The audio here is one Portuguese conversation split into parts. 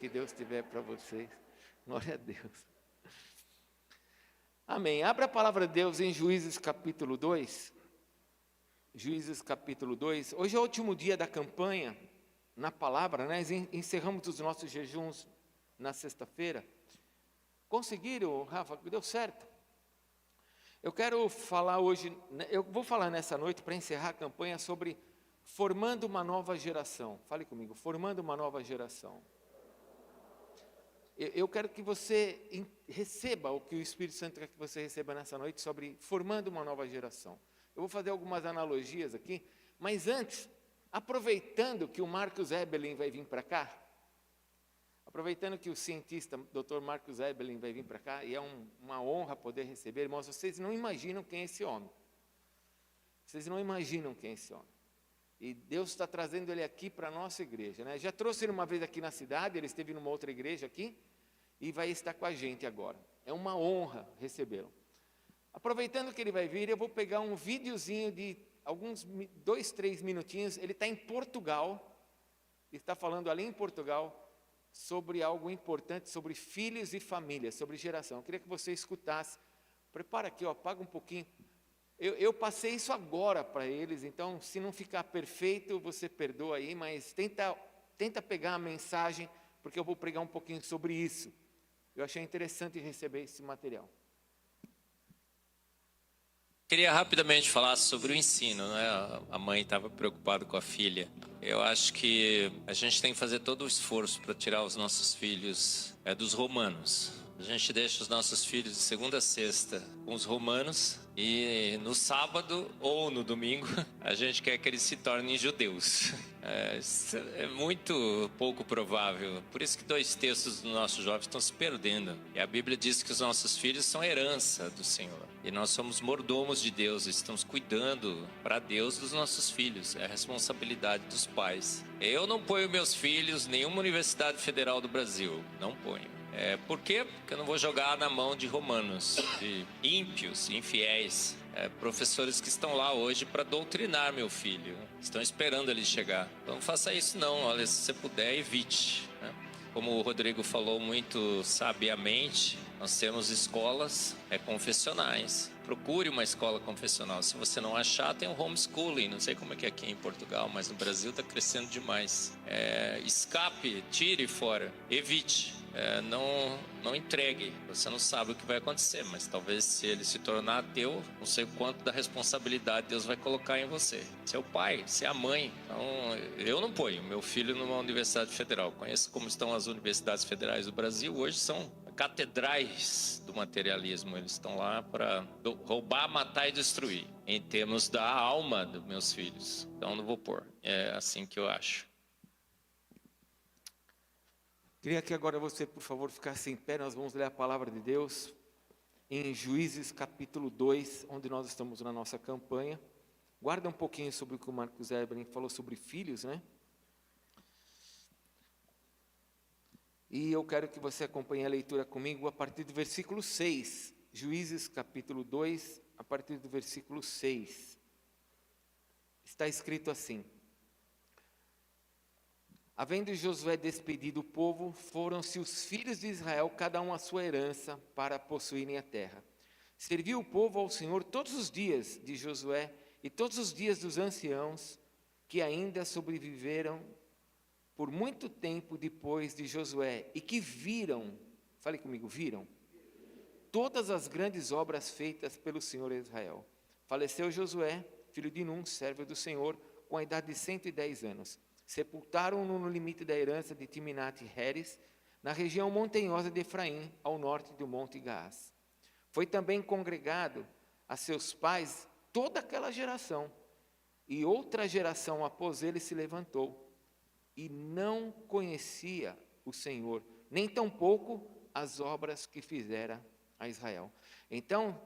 que Deus tiver para vocês. Glória a Deus. Amém. Abra a palavra de Deus em Juízes capítulo 2. Juízes capítulo 2. Hoje é o último dia da campanha na palavra, né? Encerramos os nossos jejuns na sexta-feira. Conseguiram, Rafa? Deu certo? Eu quero falar hoje, eu vou falar nessa noite para encerrar a campanha sobre formando uma nova geração. Fale comigo, formando uma nova geração. Eu quero que você receba o que o Espírito Santo quer que você receba nessa noite sobre formando uma nova geração. Eu vou fazer algumas analogias aqui, mas antes, aproveitando que o Marcus Ebelin vai vir para cá, aproveitando que o cientista Dr. Marcus Ebelin vai vir para cá, e é uma honra poder receber, irmãos, vocês não imaginam quem é esse homem. Vocês não imaginam quem é esse homem. E Deus está trazendo ele aqui para a nossa igreja, né? Já trouxe ele uma vez aqui na cidade, ele esteve numa outra igreja aqui, e vai estar com a gente agora. É uma honra recebê-lo. Aproveitando que ele vai vir, eu vou pegar um videozinho de alguns 2, 3 minutinhos. Ele está em Portugal, está falando ali em Portugal sobre algo importante, sobre filhos e família, sobre geração. Eu queria que você escutasse. Prepara aqui, ó, apaga um pouquinho. Eu passei isso agora para eles, então se não ficar perfeito, você perdoa aí, mas tenta pegar a mensagem, porque eu vou pregar um pouquinho sobre isso. Eu achei interessante receber esse material. Queria rapidamente falar sobre o ensino, né? A mãe estava preocupada com a filha. Eu acho que a gente tem que fazer todo o esforço para tirar os nossos filhos dos romanos. A gente deixa os nossos filhos de segunda a sexta com os romanos e no sábado ou no domingo a gente quer que eles se tornem judeus. Isso é muito pouco provável. Por isso que 2 terços dos nossos jovens estão se perdendo. E a Bíblia diz que os nossos filhos são herança do Senhor. E nós somos mordomos de Deus, estamos cuidando para Deus dos nossos filhos. É a responsabilidade dos pais. Eu não ponho meus filhos em nenhuma universidade federal do Brasil. Não ponho. Por quê? Porque eu não vou jogar na mão de romanos, de ímpios, infiéis, professores que estão lá hoje para doutrinar meu filho. Estão esperando ele chegar. Então não faça isso não, olha, se você puder, evite, né? Como o Rodrigo falou muito sabiamente, nós temos escolas confessionais. Procure uma escola confessional. Se você não achar, tem o homeschooling. Não sei como é que é aqui em Portugal, mas no Brasil está crescendo demais. Escape, tire fora, evite. Não entregue. Você não sabe o que vai acontecer, mas talvez se ele se tornar ateu, não sei o quanto da responsabilidade Deus vai colocar em você. Você é o pai, você é a mãe. Então, eu não ponho meu filho numa universidade federal. Conheço como estão as universidades federais do Brasil. Hoje são catedrais do materialismo. Eles estão lá para roubar, matar e destruir, em termos da alma dos meus filhos. Então não vou pôr. É assim que eu acho. Queria que agora você, por favor, ficasse em pé. Nós vamos ler a palavra de Deus em Juízes capítulo 2, onde nós estamos na nossa campanha. Guarda um pouquinho sobre o que o Marcus Ebelin falou sobre filhos, né? E eu quero que você acompanhe a leitura comigo a partir do versículo 6. Juízes capítulo 2, a partir do versículo 6. Está escrito assim: Havendo Josué despedido o povo, foram-se os filhos de Israel, cada um a sua herança, para possuírem a terra. Serviu o povo ao Senhor todos os dias de Josué e todos os dias dos anciãos que ainda sobreviveram por muito tempo depois de Josué, e que viram, fale comigo, viram, todas as grandes obras feitas pelo Senhor Israel. Faleceu Josué, filho de Num, servo do Senhor, com a idade de 110 anos. Sepultaram-no no limite da herança de Timnat-Heres, na região montanhosa de Efraim, ao norte do monte Gaás. Foi também congregado a seus pais toda aquela geração, e outra geração após ele se levantou, e não conhecia o Senhor, nem tampouco as obras que fizera a Israel. Então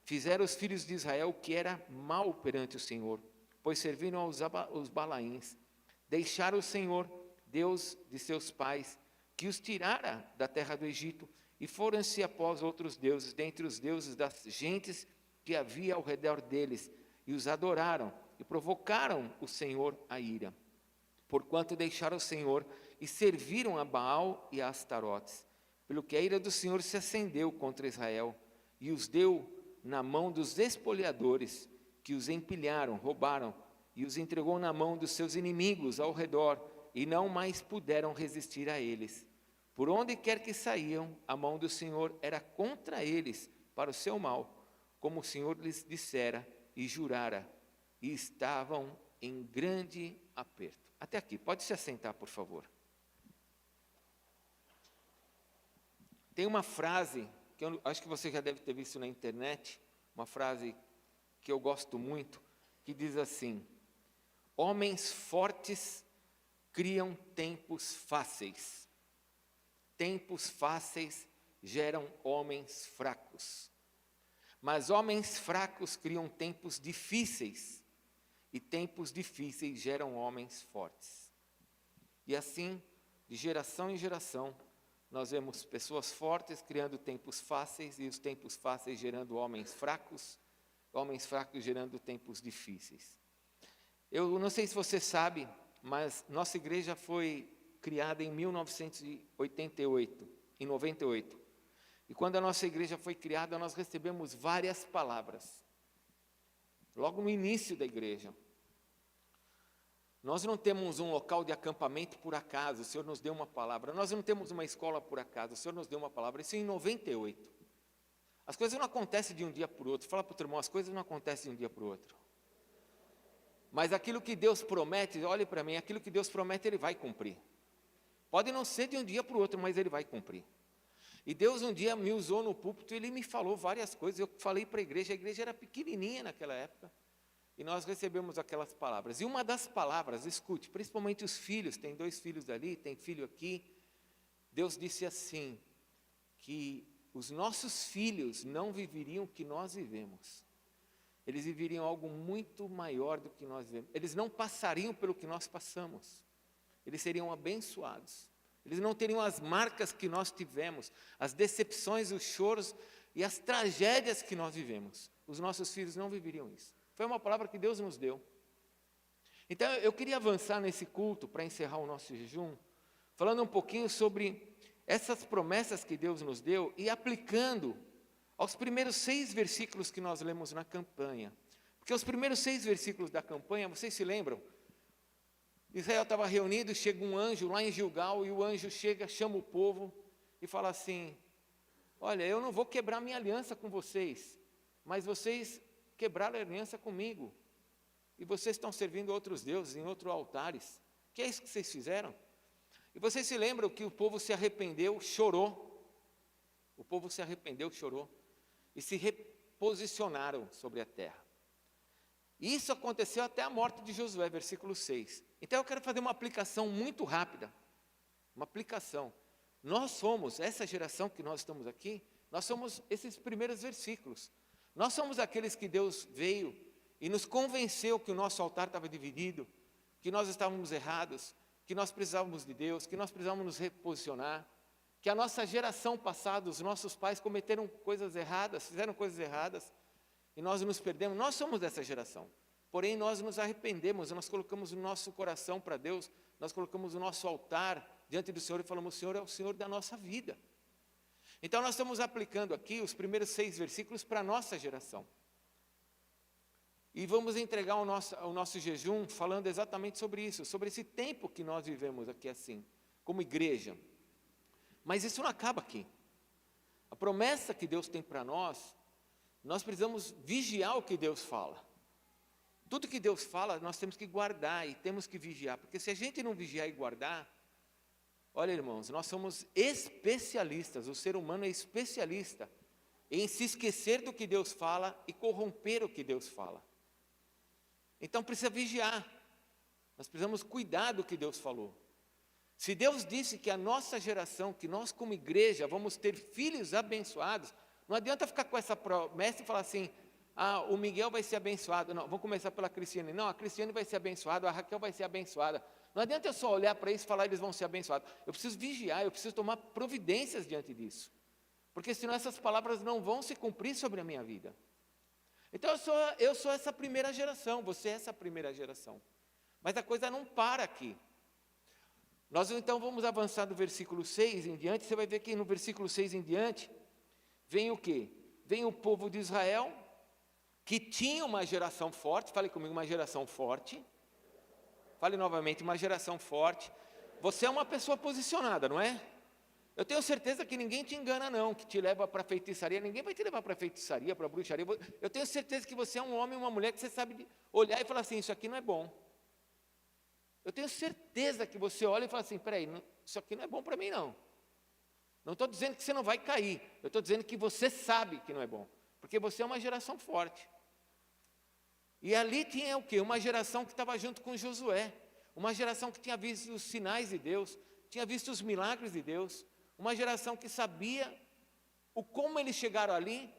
fizeram os filhos de Israel o que era mal perante o Senhor, pois serviram aos Balaíns. Deixaram o Senhor, Deus de seus pais, que os tirara da terra do Egito, e foram-se após outros deuses, dentre os deuses das gentes que havia ao redor deles, e os adoraram, e provocaram o Senhor a ira. Porquanto deixaram o Senhor e serviram a Baal e a Astarotes, pelo que a ira do Senhor se acendeu contra Israel, e os deu na mão dos espoliadores, que os empilharam, roubaram, e os entregou na mão dos seus inimigos ao redor, e não mais puderam resistir a eles. Por onde quer que saíam, a mão do Senhor era contra eles, para o seu mal, como o Senhor lhes dissera e jurara, e estavam em grande aperto. Até aqui, pode se assentar, por favor. Tem uma frase, que eu acho que você já deve ter visto na internet, uma frase que eu gosto muito, que diz assim: homens fortes criam tempos fáceis. Tempos fáceis geram homens fracos. Mas homens fracos criam tempos difíceis. E tempos difíceis geram homens fortes. E assim, de geração em geração, nós vemos pessoas fortes criando tempos fáceis e os tempos fáceis gerando homens fracos gerando tempos difíceis. Eu não sei se você sabe, mas nossa igreja foi criada em 1988, em 98. E quando a nossa igreja foi criada, nós recebemos várias palavras. Logo no início da igreja. Nós não temos um local de acampamento por acaso, o Senhor nos deu uma palavra. Nós não temos uma escola por acaso, o Senhor nos deu uma palavra. Isso em 98. As coisas não acontecem de um dia para o outro. Fala para o teu irmão, as coisas não acontecem de um dia para o outro. Mas aquilo que Deus promete, olhe para mim, aquilo que Deus promete, Ele vai cumprir. Pode não ser de um dia para o outro, mas Ele vai cumprir. E Deus um dia me usou no púlpito, Ele me falou várias coisas. Eu falei para a igreja era pequenininha naquela época. E nós recebemos aquelas palavras. E uma das palavras, escute, principalmente os filhos, tem 2 filhos ali, tem filho aqui. Deus disse assim, que os nossos filhos não viveriam o que nós vivemos. Eles viveriam algo muito maior do que nós vivemos. Eles não passariam pelo que nós passamos. Eles seriam abençoados. Eles não teriam as marcas que nós tivemos, as decepções, os choros e as tragédias que nós vivemos. Os nossos filhos não viveriam isso. Foi uma palavra que Deus nos deu. Então, eu queria avançar nesse culto, para encerrar o nosso jejum, falando um pouquinho sobre essas promessas que Deus nos deu e aplicando aos primeiros 6 versículos que nós lemos na campanha. Porque os primeiros 6 versículos da campanha, vocês se lembram? Israel estava reunido, chega um anjo lá em Gilgal, e o anjo chega, chama o povo e fala assim: olha, eu não vou quebrar minha aliança com vocês, mas vocês quebraram a aliança comigo, e vocês estão servindo outros deuses em outros altares. Que é isso que vocês fizeram? E vocês se lembram que o povo se arrependeu, chorou. O povo se arrependeu, chorou, e se reposicionaram sobre a terra. Isso aconteceu até a morte de Josué, versículo 6. Então eu quero fazer uma aplicação muito rápida. Uma aplicação. Nós somos, essa geração que nós estamos aqui, nós somos esses primeiros versículos. Nós somos aqueles que Deus veio e nos convenceu que o nosso altar estava dividido, que nós estávamos errados, que nós precisávamos de Deus, que nós precisávamos nos reposicionar, que a nossa geração passada, os nossos pais cometeram coisas erradas, fizeram coisas erradas, e nós nos perdemos. Nós somos dessa geração, porém nós nos arrependemos, nós colocamos o nosso coração para Deus, nós colocamos o nosso altar diante do Senhor e falamos: o Senhor é o Senhor da nossa vida. Então nós estamos aplicando aqui os primeiros 6 versículos para a nossa geração. E vamos entregar o nosso jejum falando exatamente sobre isso, sobre esse tempo que nós vivemos aqui assim, como igreja. Mas isso não acaba aqui. A promessa que Deus tem para nós precisamos vigiar o que Deus fala. Tudo que Deus fala, nós temos que guardar e temos que vigiar, porque se a gente não vigiar e guardar, olha, irmãos, nós somos especialistas, o ser humano é especialista em se esquecer do que Deus fala e corromper o que Deus fala. Então precisa vigiar, nós precisamos cuidar do que Deus falou. Se Deus disse que a nossa geração, que nós como igreja vamos ter filhos abençoados, não adianta ficar com essa promessa e falar assim: o Miguel vai ser abençoado. Não, vamos começar pela Cristiane. Não, a Cristiane vai ser abençoada, a Raquel vai ser abençoada. Não adianta eu só olhar para isso e falar: eles vão ser abençoados. Eu preciso vigiar, eu preciso tomar providências diante disso. Porque senão essas palavras não vão se cumprir sobre a minha vida. Então eu sou essa primeira geração, você é essa primeira geração. Mas a coisa não para aqui. Nós então vamos avançar do versículo 6 em diante. Você vai ver que no versículo 6 em diante vem o quê? Vem o povo de Israel, que tinha uma geração forte. Fale comigo, uma geração forte. Fale novamente, uma geração forte. Você é uma pessoa posicionada, não é? Eu tenho certeza que ninguém te engana não, que te leva para feitiçaria. Ninguém vai te levar para feitiçaria, para bruxaria. Eu tenho certeza que você é um homem, uma mulher, que você sabe olhar e falar assim, isso aqui não é bom. Eu tenho certeza que você olha e fala assim, peraí, isso aqui não é bom para mim não. Não estou dizendo que você não vai cair, eu estou dizendo que você sabe que não é bom, porque você é uma geração forte. E ali tinha o quê? Uma geração que estava junto com Josué, uma geração que tinha visto os sinais de Deus, tinha visto os milagres de Deus, uma geração que sabia como eles chegaram ali,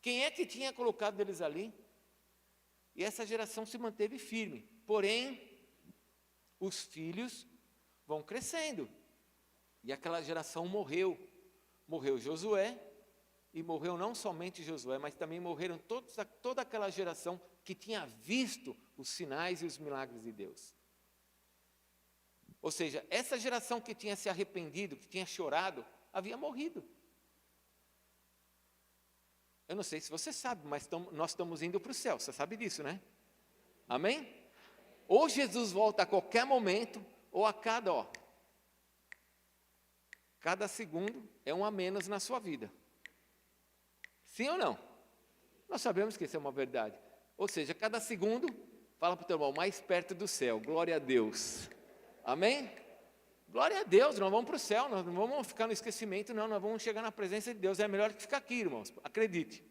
quem é que tinha colocado eles ali, e essa geração se manteve firme, porém, os filhos vão crescendo, e aquela geração morreu Josué, e morreu não somente Josué, mas também morreram toda aquela geração que tinha visto os sinais e os milagres de Deus. Ou seja, essa geração que tinha se arrependido, que tinha chorado, havia morrido. Eu não sei se você sabe, mas nós estamos indo para o céu, você sabe disso, né? Amém? Ou Jesus volta a qualquer momento, ou a cada segundo é um a menos na sua vida. Sim ou não? Nós sabemos que isso é uma verdade. Ou seja, cada segundo, fala para o teu irmão, mais perto do céu, glória a Deus. Amém? Glória a Deus, nós vamos para o céu, nós não vamos ficar no esquecimento, não, nós vamos chegar na presença de Deus, é melhor que ficar aqui, irmãos, acredite.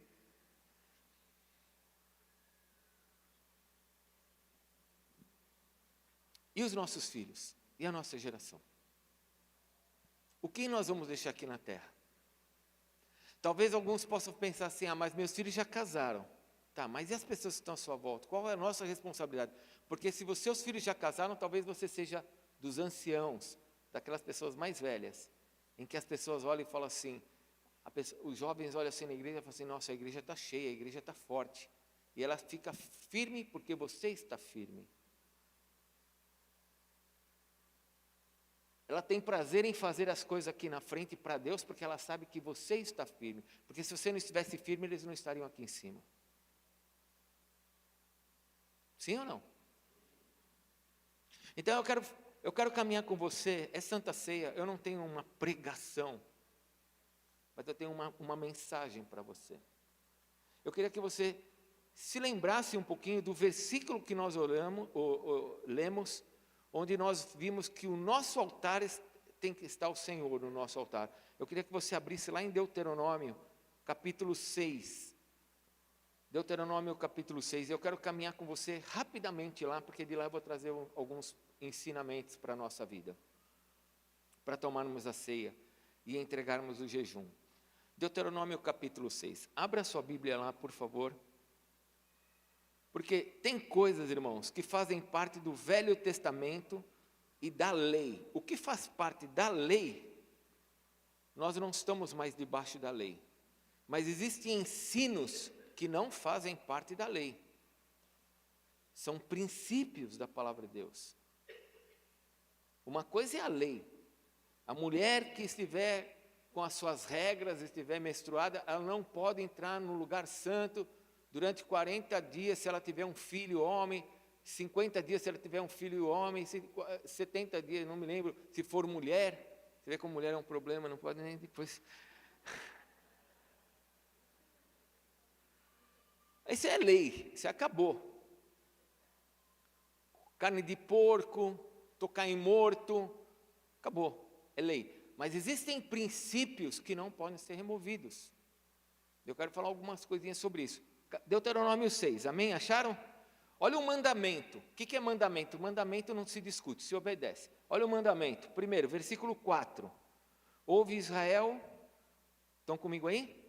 E os nossos filhos? E a nossa geração? O que nós vamos deixar aqui na terra? Talvez alguns possam pensar assim, mas meus filhos já casaram. Tá, mas e as pessoas que estão à sua volta? Qual é a nossa responsabilidade? Porque se os seus filhos já casaram, talvez você seja dos anciãos, daquelas pessoas mais velhas, em que as pessoas olham e falam assim, os jovens olham assim na igreja e falam assim, nossa, a igreja está cheia, a igreja está forte. E ela fica firme porque você está firme. Ela tem prazer em fazer as coisas aqui na frente para Deus, porque ela sabe que você está firme. Porque se você não estivesse firme, eles não estariam aqui em cima. Sim ou não? Então eu quero caminhar com você. É Santa Ceia, eu não tenho uma pregação, mas eu tenho uma mensagem para você. Eu queria que você se lembrasse um pouquinho do versículo que nós lemos, onde nós vimos que o nosso altar tem que estar o Senhor no nosso altar. Eu queria que você abrisse lá em Deuteronômio, capítulo 6. Deuteronômio, capítulo 6. Eu quero caminhar com você rapidamente lá, porque de lá eu vou trazer alguns ensinamentos para a nossa vida, para tomarmos a ceia e entregarmos o jejum. Deuteronômio, capítulo 6. Abra sua Bíblia lá, por favor. Porque tem coisas, irmãos, que fazem parte do Velho Testamento e da lei. O que faz parte da lei, nós não estamos mais debaixo da lei. Mas existem ensinos que não fazem parte da lei. São princípios da palavra de Deus. Uma coisa é a lei. A mulher que estiver com as suas regras, estiver menstruada, ela não pode entrar no lugar santo durante 40 dias, se ela tiver um filho homem, 50 dias se ela tiver um filho homem, 70 dias, não me lembro, se for mulher. Você vê como mulher é um problema, não pode nem depois. Isso é lei, isso acabou. Carne de porco, tocar em morto, acabou, é lei. Mas existem princípios que não podem ser removidos. Eu quero falar algumas coisinhas sobre isso. Deuteronômio 6, amém? Acharam? Olha o mandamento. O que é mandamento? Mandamento não se discute, se obedece. Olha o mandamento. Primeiro, versículo 4. Ouve Israel, estão comigo aí?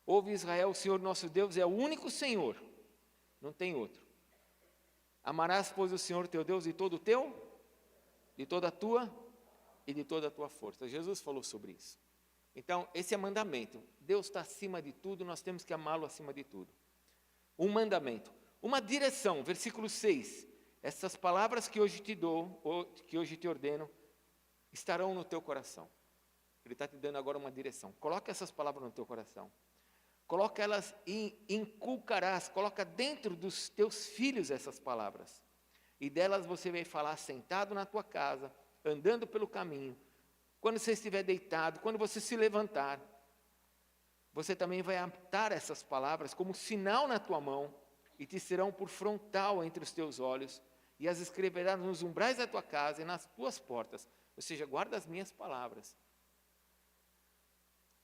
Ouve Israel, o Senhor nosso Deus é o único Senhor, não tem outro. Amarás, pois, o Senhor teu Deus de todo o teu, de toda a tua e de toda a tua força. Jesus falou sobre isso. Então, esse é mandamento. Deus está acima de tudo, nós temos que amá-lo acima de tudo. Um mandamento. Uma direção, versículo 6. essas palavras que hoje te dou, ou que hoje te ordeno, estarão no teu coração. Ele está te dando agora uma direção. Coloca essas palavras no teu coração. Coloca elas e inculcarás, coloca dentro dos teus filhos essas palavras. E delas você vai falar sentado na tua casa, andando pelo caminho, quando você estiver deitado, quando você se levantar. Você também vai atar essas palavras como sinal na tua mão e te serão por frontal entre os teus olhos e as escreverás nos umbrais da tua casa e nas tuas portas. Ou seja, guarda as minhas palavras.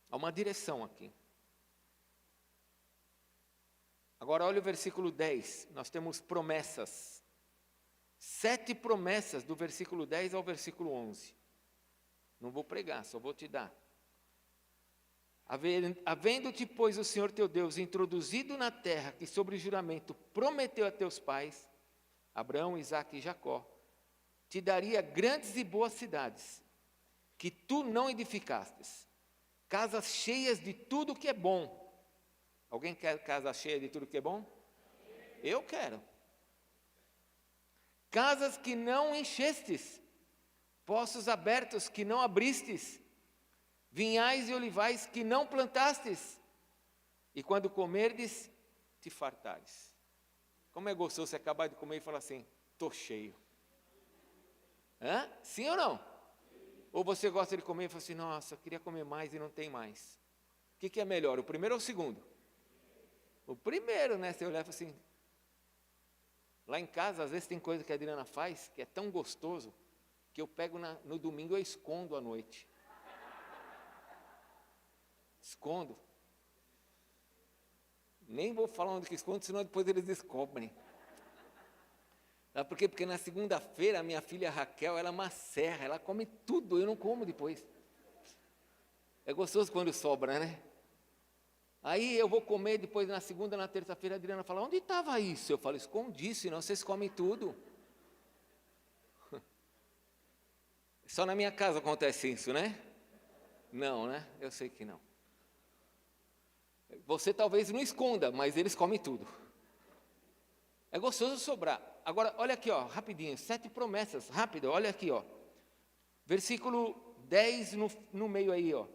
Há uma direção aqui. Agora olha o versículo 10, nós temos promessas. 7 promessas do versículo 10 ao versículo 11. Não vou pregar, só vou te dar. Havendo-te, pois, o Senhor teu Deus introduzido na terra que sobre juramento prometeu a teus pais, Abraão, Isaque e Jacó, te daria grandes e boas cidades, que tu não edificastes, casas cheias de tudo que é bom. Alguém quer casa cheia de tudo que é bom? Eu quero. Casas que não enchestes, poços abertos que não abristes, vinhais e olivais que não plantastes, e quando comerdes, te fartares. Como é gostoso você acabar de comer e falar assim, estou cheio. Hã? Sim ou não? Ou você gosta de comer e fala assim, nossa, eu queria comer mais e não tem mais. O que é melhor, o primeiro ou o segundo? O primeiro, né? Você olhar e fala assim, lá em casa, às vezes tem coisa que a Adriana faz, que é tão gostoso, que eu pego no domingo e eu escondo à noite. Escondo. Nem vou falar onde que escondo, senão depois eles descobrem. Sabe por quê? Porque na segunda-feira, a minha filha Raquel, ela é uma serra, ela come tudo, eu não como depois. É gostoso quando sobra, né? Aí eu vou comer depois na segunda, na terça-feira, a Adriana fala, onde estava isso? Eu falo, escondi, senão vocês comem tudo. Só na minha casa acontece isso, né? Não, né? Eu sei que não. Você talvez não esconda, mas eles comem tudo. É gostoso sobrar. Agora, olha aqui, ó, rapidinho, 7 promessas, rápido, olha aqui, ó. Versículo 10 no meio aí, ó.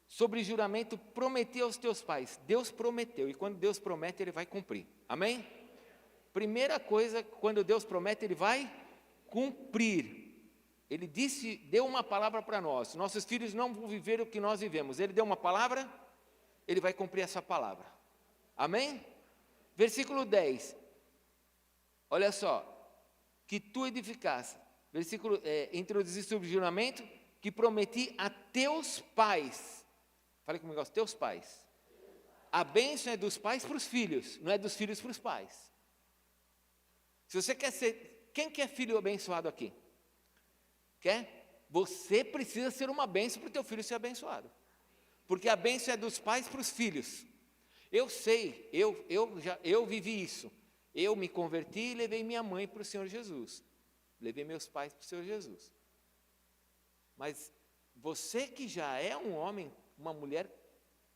Sobre juramento, prometi aos teus pais. Deus prometeu, e quando Deus promete, Ele vai cumprir. Amém? Primeira coisa, quando Deus promete, Ele vai cumprir. Ele disse, deu uma palavra para nós. Nossos filhos não vão viver o que nós vivemos. Ele deu uma palavra, Ele vai cumprir essa palavra. Amém? Versículo 10. Olha só. Que tu edificasse. Versículo, introduzir sobre o juramento, que prometi a teus pais. Fale comigo, aos teus pais. A bênção é dos pais para os filhos, não é dos filhos para os pais. Se você quer ser, quem quer filho abençoado aqui? Quer? Você precisa ser uma bênção para o teu filho ser abençoado. Porque a bênção é dos pais para os filhos. Eu sei, eu vivi isso. Eu me converti e levei minha mãe para o Senhor Jesus. Levei meus pais para o Senhor Jesus. Mas você que já é um homem, uma mulher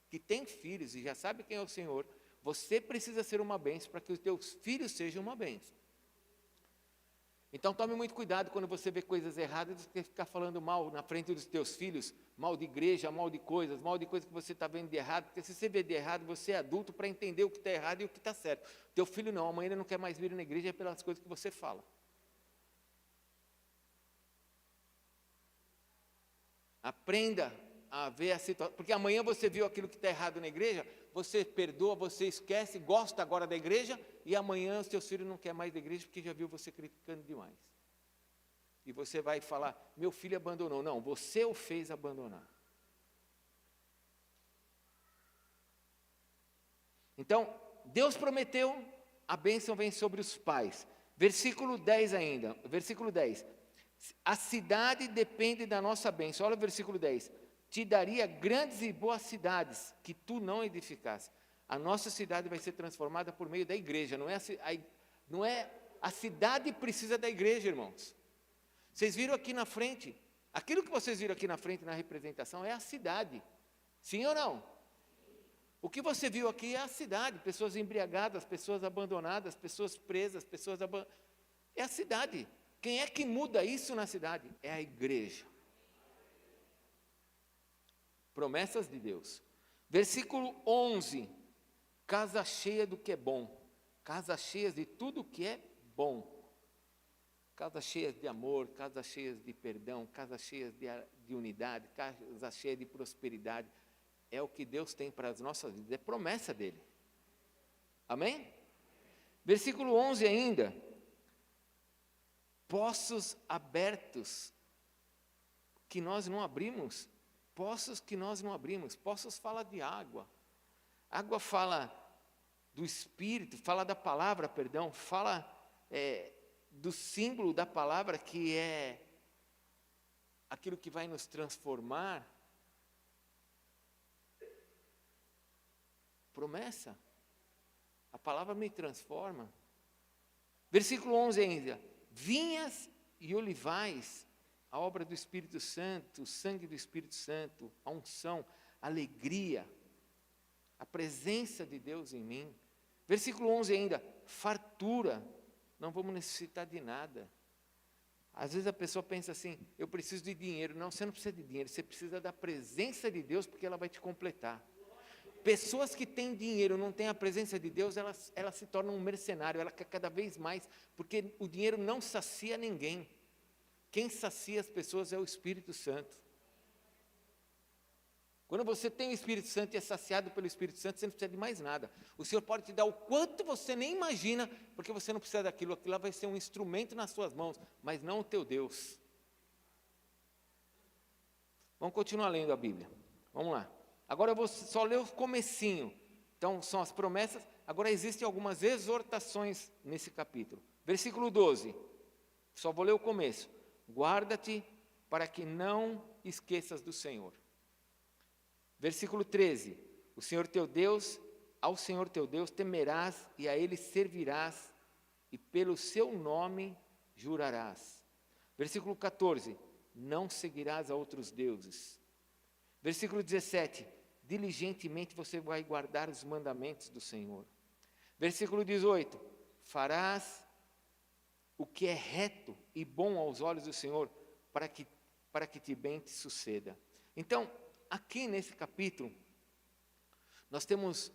que tem filhos e já sabe quem é o Senhor, você precisa ser uma bênção para que os teus filhos sejam uma bênção. Então tome muito cuidado quando você vê coisas erradas, você ficar falando mal na frente dos teus filhos, mal de igreja, mal de coisas que você está vendo de errado, porque se você vê de errado, você é adulto para entender o que está errado e o que está certo. Teu filho não, amanhã ele não quer mais vir na igreja pelas coisas que você fala. Aprenda a ver a situação, porque amanhã você viu aquilo que está errado na igreja, você perdoa, você esquece, gosta agora da igreja, e amanhã os teus filhos não querem mais da igreja, porque já viu você criticando demais. E você vai falar, meu filho abandonou. Não, você o fez abandonar. Então, Deus prometeu, a bênção vem sobre os pais. Versículo 10 ainda, versículo 10. A cidade depende da nossa bênção. Olha o versículo 10. Te daria grandes e boas cidades que tu não edificasse. A nossa cidade vai ser transformada por meio da igreja. Não é a cidade precisa da igreja, irmãos. Vocês viram aqui na frente, aquilo que vocês viram aqui na frente na representação é a cidade. Sim ou não? O que você viu aqui é a cidade, pessoas embriagadas, pessoas abandonadas, pessoas presas, É a cidade. Quem é que muda isso na cidade? É a igreja. Promessas de Deus. Versículo 11. Casa cheia do que é bom. Casa cheia de tudo que é bom. Casas cheias de amor, casas cheias de perdão, casas cheias de unidade, casas cheias de prosperidade. É o que Deus tem para as nossas vidas, é promessa dele. Amém? Versículo 11 ainda. Poços abertos que nós não abrimos. Poços que nós não abrimos. Poços fala de água. Água fala do Espírito, fala da palavra, perdão, fala do símbolo da palavra, que é aquilo que vai nos transformar. Promessa. A palavra me transforma. Versículo 11 ainda. Vinhas e olivais, a obra do Espírito Santo, o sangue do Espírito Santo, a unção, a alegria, a presença de Deus em mim. Versículo 11 ainda. Fartura. Não vamos necessitar de nada. Às vezes a pessoa pensa assim, eu preciso de dinheiro. Não, você não precisa de dinheiro, você precisa da presença de Deus, porque ela vai te completar. Pessoas que têm dinheiro, não têm a presença de Deus, elas se tornam um mercenário, ela quer cada vez mais, porque o dinheiro não sacia ninguém. Quem sacia as pessoas é o Espírito Santo. Quando você tem o Espírito Santo e é saciado pelo Espírito Santo, você não precisa de mais nada. O Senhor pode te dar o quanto você nem imagina, porque você não precisa daquilo. Aquilo lá vai ser um instrumento nas suas mãos, mas não o teu Deus. Vamos continuar lendo a Bíblia. Vamos lá. Agora eu vou só ler o comecinho. Então, são as promessas. Agora existem algumas exortações nesse capítulo. Versículo 12. Só vou ler o começo. Guarda-te para que não esqueças do Senhor. Versículo 13, o Senhor teu Deus, ao Senhor teu Deus temerás e a Ele servirás e pelo seu nome jurarás. Versículo 14, não seguirás a outros deuses. Versículo 17, diligentemente você vai guardar os mandamentos do Senhor. Versículo 18, farás o que é reto e bom aos olhos do Senhor, para que te bem te suceda. Então, aqui nesse capítulo, nós temos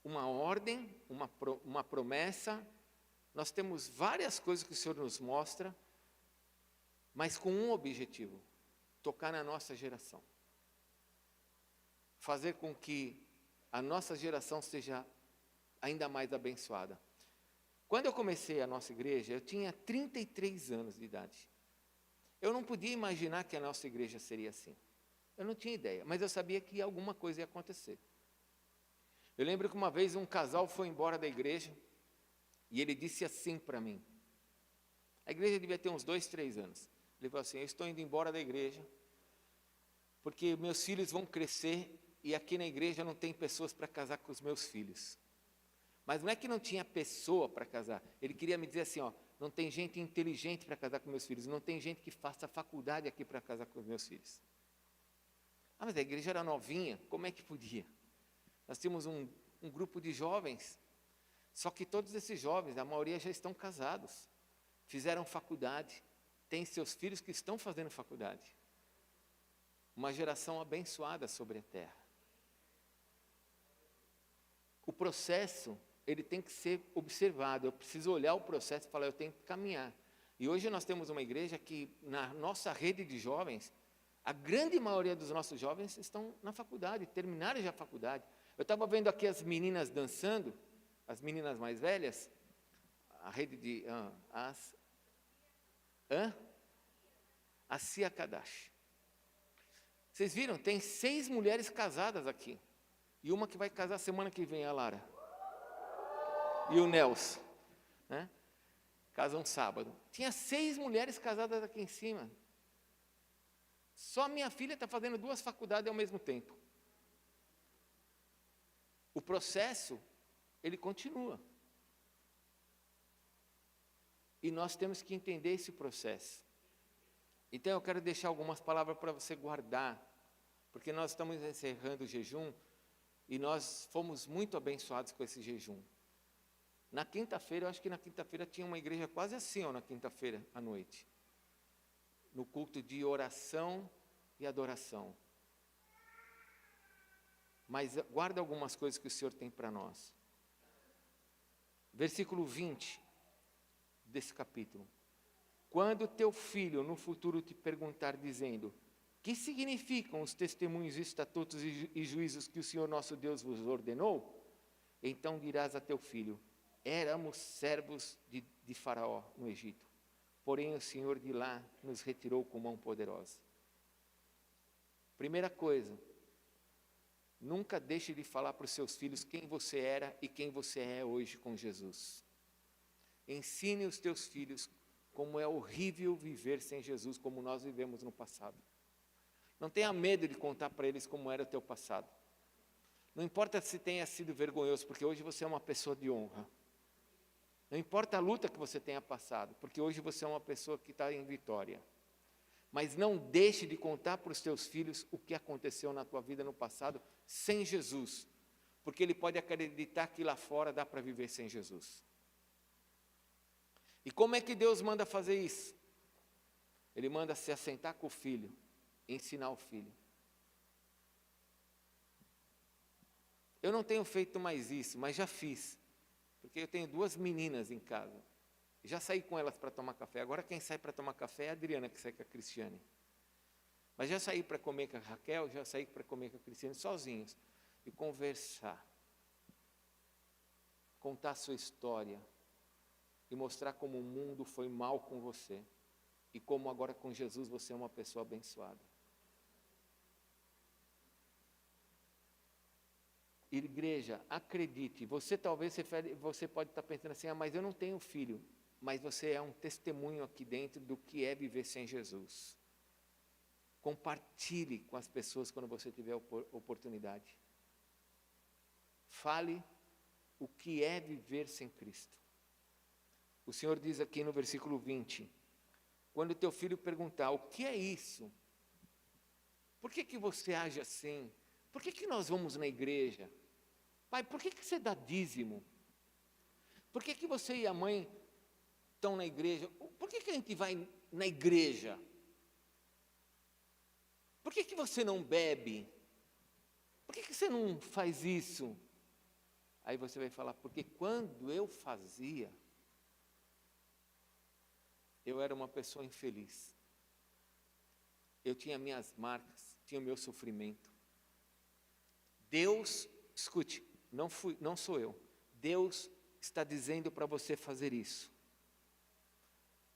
uma ordem, uma promessa, nós temos várias coisas que o Senhor nos mostra, mas com um objetivo: tocar na nossa geração. Fazer com que a nossa geração seja ainda mais abençoada. Quando eu comecei a nossa igreja, eu tinha 33 anos de idade. Eu não podia imaginar que a nossa igreja seria assim. Eu não tinha ideia, mas eu sabia que alguma coisa ia acontecer. Eu lembro que uma vez um casal foi embora da igreja e ele disse assim para mim. A igreja devia ter uns 2, 3 anos. Ele falou assim, eu estou indo embora da igreja porque meus filhos vão crescer e aqui na igreja não tem pessoas para casar com os meus filhos. Mas não é que não tinha pessoa para casar. Ele queria me dizer assim, ó, não tem gente inteligente para casar com meus filhos, não tem gente que faça faculdade aqui para casar com os meus filhos. Ah, mas a igreja era novinha, como é que podia? Nós tínhamos um grupo de jovens, só que todos esses jovens, a maioria já estão casados, fizeram faculdade, têm seus filhos que estão fazendo faculdade. Uma geração abençoada sobre a terra. O processo, ele tem que ser observado, eu preciso olhar o processo e falar, eu tenho que caminhar. E hoje nós temos uma igreja que, na nossa rede de jovens, a grande maioria dos nossos jovens estão na faculdade, terminaram já a faculdade. Eu estava vendo aqui as meninas dançando, as meninas mais velhas, a rede de... A Cia Kadash. Vocês viram? Tem 6 mulheres casadas aqui. E uma que vai casar semana que vem, a Lara. E o Nelson. Né? Casam sábado. Tinha 6 mulheres casadas aqui em cima. Só minha filha está fazendo 2 faculdades ao mesmo tempo. O processo, ele continua. E nós temos que entender esse processo. Então eu quero deixar algumas palavras para você guardar, porque nós estamos encerrando o jejum e nós fomos muito abençoados com esse jejum. Na quinta-feira, eu acho que na quinta-feira tinha uma igreja quase assim, ó, na quinta-feira à noite. No culto de oração e adoração. Mas guarda algumas coisas que o Senhor tem para nós. Versículo 20 desse capítulo. Quando teu filho no futuro te perguntar dizendo, que significam os testemunhos, estatutos e juízos que o Senhor nosso Deus vos ordenou? Então dirás a teu filho, éramos servos de Faraó no Egito, porém o Senhor de lá nos retirou com mão poderosa. Primeira coisa, nunca deixe de falar para os seus filhos quem você era e quem você é hoje com Jesus. Ensine os teus filhos como é horrível viver sem Jesus, como nós vivemos no passado. Não tenha medo de contar para eles como era o teu passado. Não importa se tenha sido vergonhoso, porque hoje você é uma pessoa de honra. Não importa a luta que você tenha passado, porque hoje você é uma pessoa que está em vitória. Mas não deixe de contar para os teus filhos o que aconteceu na tua vida no passado sem Jesus, porque ele pode acreditar que lá fora dá para viver sem Jesus. E como é que Deus manda fazer isso? Ele manda se assentar com o filho, ensinar o filho. Eu não tenho feito mais isso, mas já fiz, porque eu tenho 2 meninas em casa. Já saí com elas para tomar café. Agora quem sai para tomar café é a Adriana, que sai com a Cristiane. Mas já saí para comer com a Raquel, já saí para comer com a Cristiane sozinhos. E conversar. Contar a sua história. E mostrar como o mundo foi mal com você. E como agora com Jesus você é uma pessoa abençoada. Igreja, acredite. Você pode estar pensando assim, mas eu não tenho filho. Mas você é um testemunho aqui dentro do que é viver sem Jesus. Compartilhe com as pessoas quando você tiver oportunidade. Fale o que é viver sem Cristo. O Senhor diz aqui no versículo 20, quando teu filho perguntar, o que é isso? Por que você age assim? Por que nós vamos na igreja? Pai, por que você dá dízimo? Por que você e a mãe estão na igreja? Por que a gente vai na igreja? Por que você não bebe? Por que você não faz isso? Aí você vai falar, porque quando eu fazia, eu era uma pessoa infeliz. Eu tinha minhas marcas, tinha o meu sofrimento. Deus, escute, não sou eu. Deus está dizendo para você fazer isso.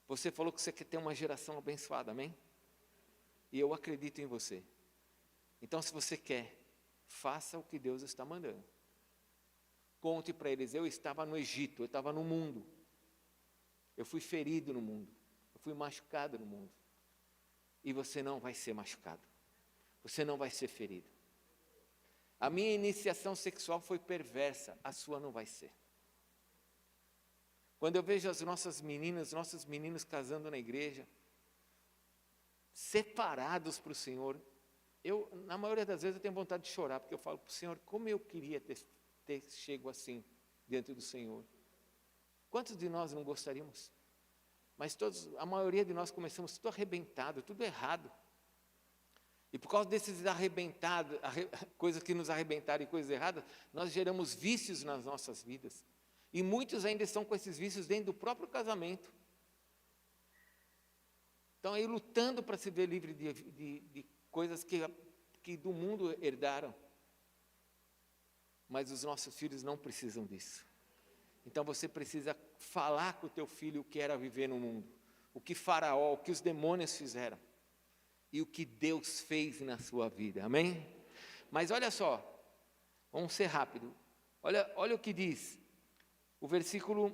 Você falou que você quer ter uma geração abençoada, amém? E eu acredito em você. Então, se você quer, faça o que Deus está mandando. Conte para eles, eu estava no Egito, eu estava no mundo. Eu fui ferido no mundo. Eu fui machucado no mundo. E você não vai ser machucado. Você não vai ser ferido. A minha iniciação sexual foi perversa, a sua não vai ser. Quando eu vejo as nossas meninas, nossos meninos casando na igreja, separados para o Senhor, na maioria das vezes eu tenho vontade de chorar, porque eu falo para o Senhor, como eu queria ter chego assim, diante do Senhor. Quantos de nós não gostaríamos? Mas a maioria de nós começamos tudo arrebentado, tudo errado. E por causa desses arrebentados, coisas que nos arrebentaram e coisas erradas, nós geramos vícios nas nossas vidas. E muitos ainda estão com esses vícios dentro do próprio casamento. Estão aí lutando para se ver livre de coisas que do mundo herdaram. Mas os nossos filhos não precisam disso. Então você precisa falar com o teu filho o que era viver no mundo. O que Faraó, o que os demônios fizeram. E o que Deus fez na sua vida, amém? Mas olha só, vamos ser rápido. Olha o que diz o versículo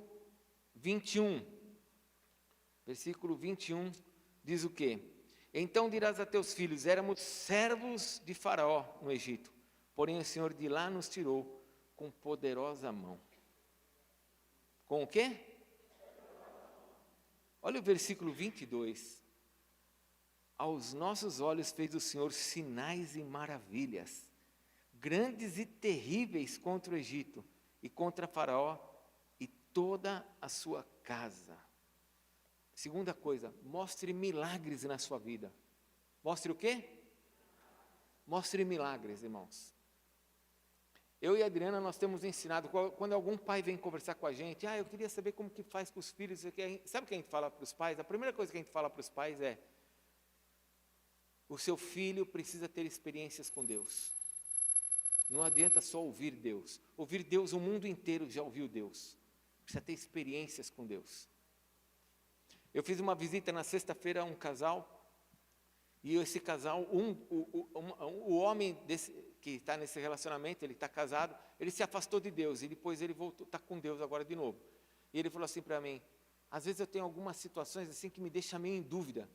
21. Versículo 21 diz o quê? Então dirás a teus filhos, éramos servos de Faraó no Egito, porém o Senhor de lá nos tirou com poderosa mão. Com o quê? Olha o versículo 22. Aos nossos olhos fez o Senhor sinais e maravilhas, grandes e terríveis contra o Egito e contra Faraó e toda a sua casa. Segunda coisa, mostre milagres na sua vida. Mostre o quê? Mostre milagres, irmãos. Eu e a Adriana, nós temos ensinado, quando algum pai vem conversar com a gente, eu queria saber como que faz com os filhos. Sabe o que a gente fala para os pais? A primeira coisa que a gente fala para os pais é: o seu filho precisa ter experiências com Deus. Não adianta só ouvir Deus. Ouvir Deus, o mundo inteiro já ouviu Deus. Precisa ter experiências com Deus. Eu fiz uma visita na sexta-feira a um casal, e esse casal, o homem que está nesse relacionamento, ele está casado, ele se afastou de Deus, e depois ele voltou, está com Deus agora de novo. E ele falou assim para mim: às vezes eu tenho algumas situações assim que me deixam meio em dúvida.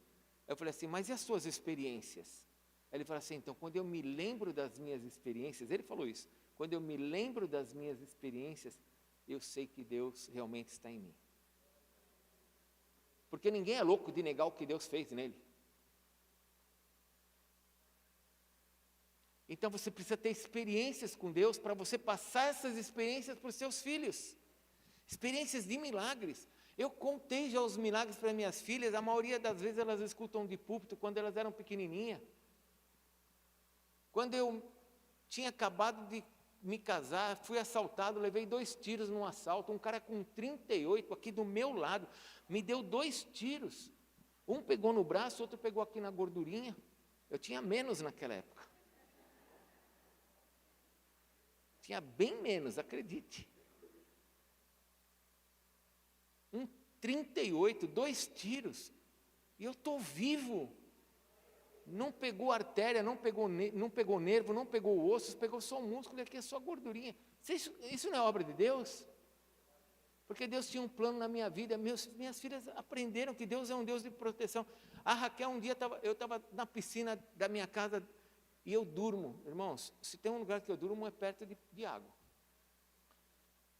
Eu falei assim: mas e as suas experiências? Ele falou assim: então, quando eu me lembro das minhas experiências, ele falou isso, quando eu me lembro das minhas experiências, eu sei que Deus realmente está em mim. Porque ninguém é louco de negar o que Deus fez nele. Então você precisa ter experiências com Deus para você passar essas experiências para os seus filhos. Experiências de milagres. Eu contei já os milagres para minhas filhas, a maioria das vezes elas escutam de púlpito quando elas eram pequenininhas. Quando eu tinha acabado de me casar, fui assaltado, levei 2 tiros num assalto, um cara com 38 aqui do meu lado, me deu 2 tiros. Um pegou no braço, outro pegou aqui na gordurinha. Eu tinha menos naquela época. Tinha bem menos, acredite. 38, 2 tiros. E eu estou vivo. Não pegou artéria, não pegou nervo, não pegou ossos, pegou só o músculo e aqui é só gordura. Isso não é obra de Deus? Porque Deus tinha um plano na minha vida. Minhas filhas aprenderam que Deus é um Deus de proteção. A Raquel, um dia, eu estava na piscina da minha casa e eu durmo. Irmãos, se tem um lugar que eu durmo é perto de água.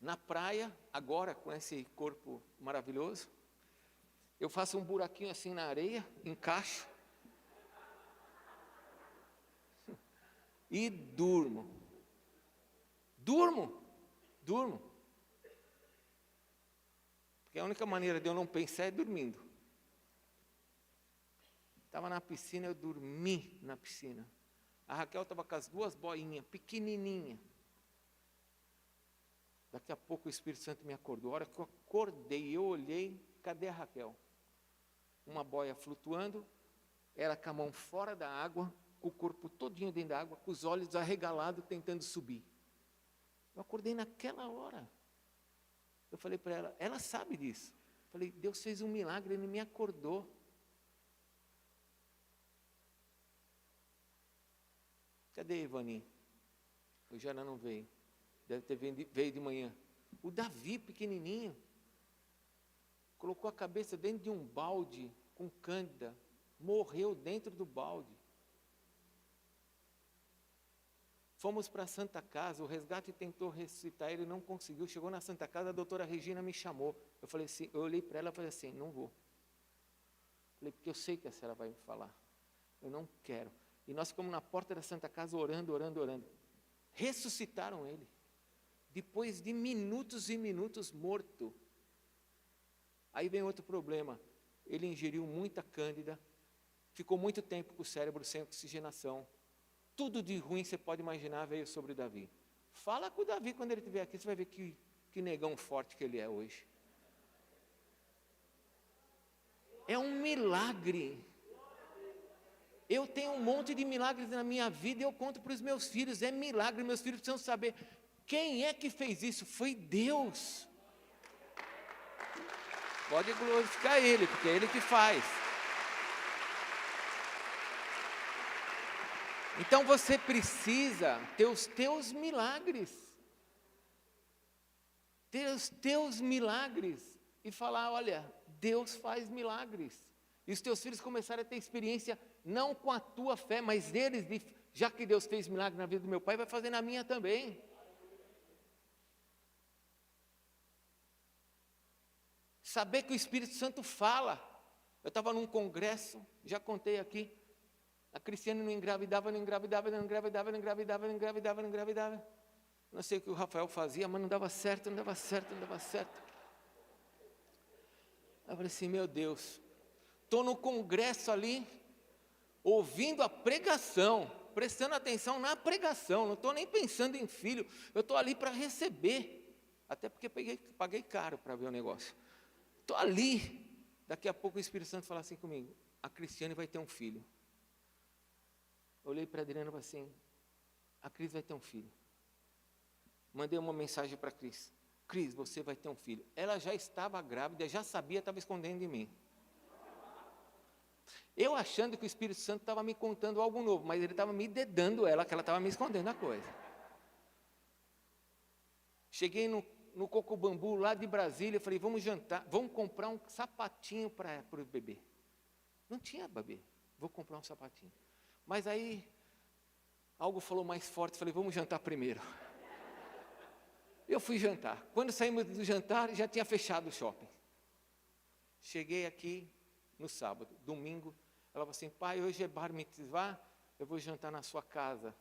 Na praia, agora com esse corpo maravilhoso, eu faço um buraquinho assim na areia, encaixo e durmo. Durmo. Porque a única maneira de eu não pensar é dormindo. Estava na piscina, eu dormi na piscina. A Raquel estava com as 2 boinhas, pequenininha. Daqui a pouco o Espírito Santo me acordou. A hora que eu acordei, eu olhei, cadê a Raquel? Uma boia flutuando, ela com a mão fora da água, com o corpo todinho dentro da água, com os olhos arregalados, tentando subir. Eu acordei naquela hora. Eu falei para ela sabe disso. Eu falei: Deus fez um milagre, Ele me acordou. Cadê Ivani? Hoje ela não veio. Deve ter veio de manhã. O Davi, pequenininho, colocou a cabeça dentro de um balde com cândida, morreu dentro do balde. Fomos para a Santa Casa, o resgate tentou ressuscitar ele, não conseguiu. Chegou na Santa Casa, a doutora Regina me chamou. Eu falei assim, eu olhei para ela e falei assim: não vou. Falei, porque eu sei que a senhora vai me falar. Eu não quero. E nós ficamos na porta da Santa Casa orando. Ressuscitaram ele. Depois de minutos e minutos morto. Aí vem outro problema. Ele ingeriu muita cândida, ficou muito tempo com o cérebro sem oxigenação. Tudo de ruim você pode imaginar veio sobre Davi. Fala com o Davi quando ele estiver aqui, você vai ver que negão forte que ele é hoje. É um milagre. Eu tenho um monte de milagres na minha vida e eu conto para os meus filhos. É milagre, meus filhos precisam saber. Quem é que fez isso? Foi Deus. Pode glorificar Ele, porque é Ele que faz. Então você precisa ter os teus milagres. Ter os teus milagres. E falar, olha, Deus faz milagres. E os teus filhos começarem a ter experiência, não com a tua fé, mas eles, já que Deus fez milagre na vida do meu pai, vai fazer na minha também. Saber que o Espírito Santo fala. Eu estava num congresso, já contei aqui, a Cristiane não engravidava. Não sei o que o Rafael fazia, mas não dava certo. Eu falei assim, meu Deus, estou no congresso ali, ouvindo a pregação, prestando atenção na pregação, não estou nem pensando em filho, eu estou ali para receber, até porque paguei caro para ver o negócio. Estou ali, daqui a pouco o Espírito Santo fala assim comigo, a Cristiane vai ter um filho. Eu olhei para a Adriana e falei assim, a Cris vai ter um filho. Mandei uma mensagem para a Cris, Cris, você vai ter um filho. Ela já estava grávida, já sabia, estava escondendo de mim. Eu achando que o Espírito Santo estava me contando algo novo, mas ele estava me dedando ela, que ela estava me escondendo a coisa. Cheguei no Coco Bambu, lá de Brasília, falei, vamos jantar, vamos comprar um sapatinho para o bebê. Não tinha bebê, vou comprar um sapatinho. Mas aí, algo falou mais forte, falei, vamos jantar primeiro. Eu fui jantar. Quando saímos do jantar, já tinha fechado o shopping. Cheguei aqui no sábado, domingo, ela falou assim, pai, hoje é bar mitzvah, eu vou jantar na sua casa.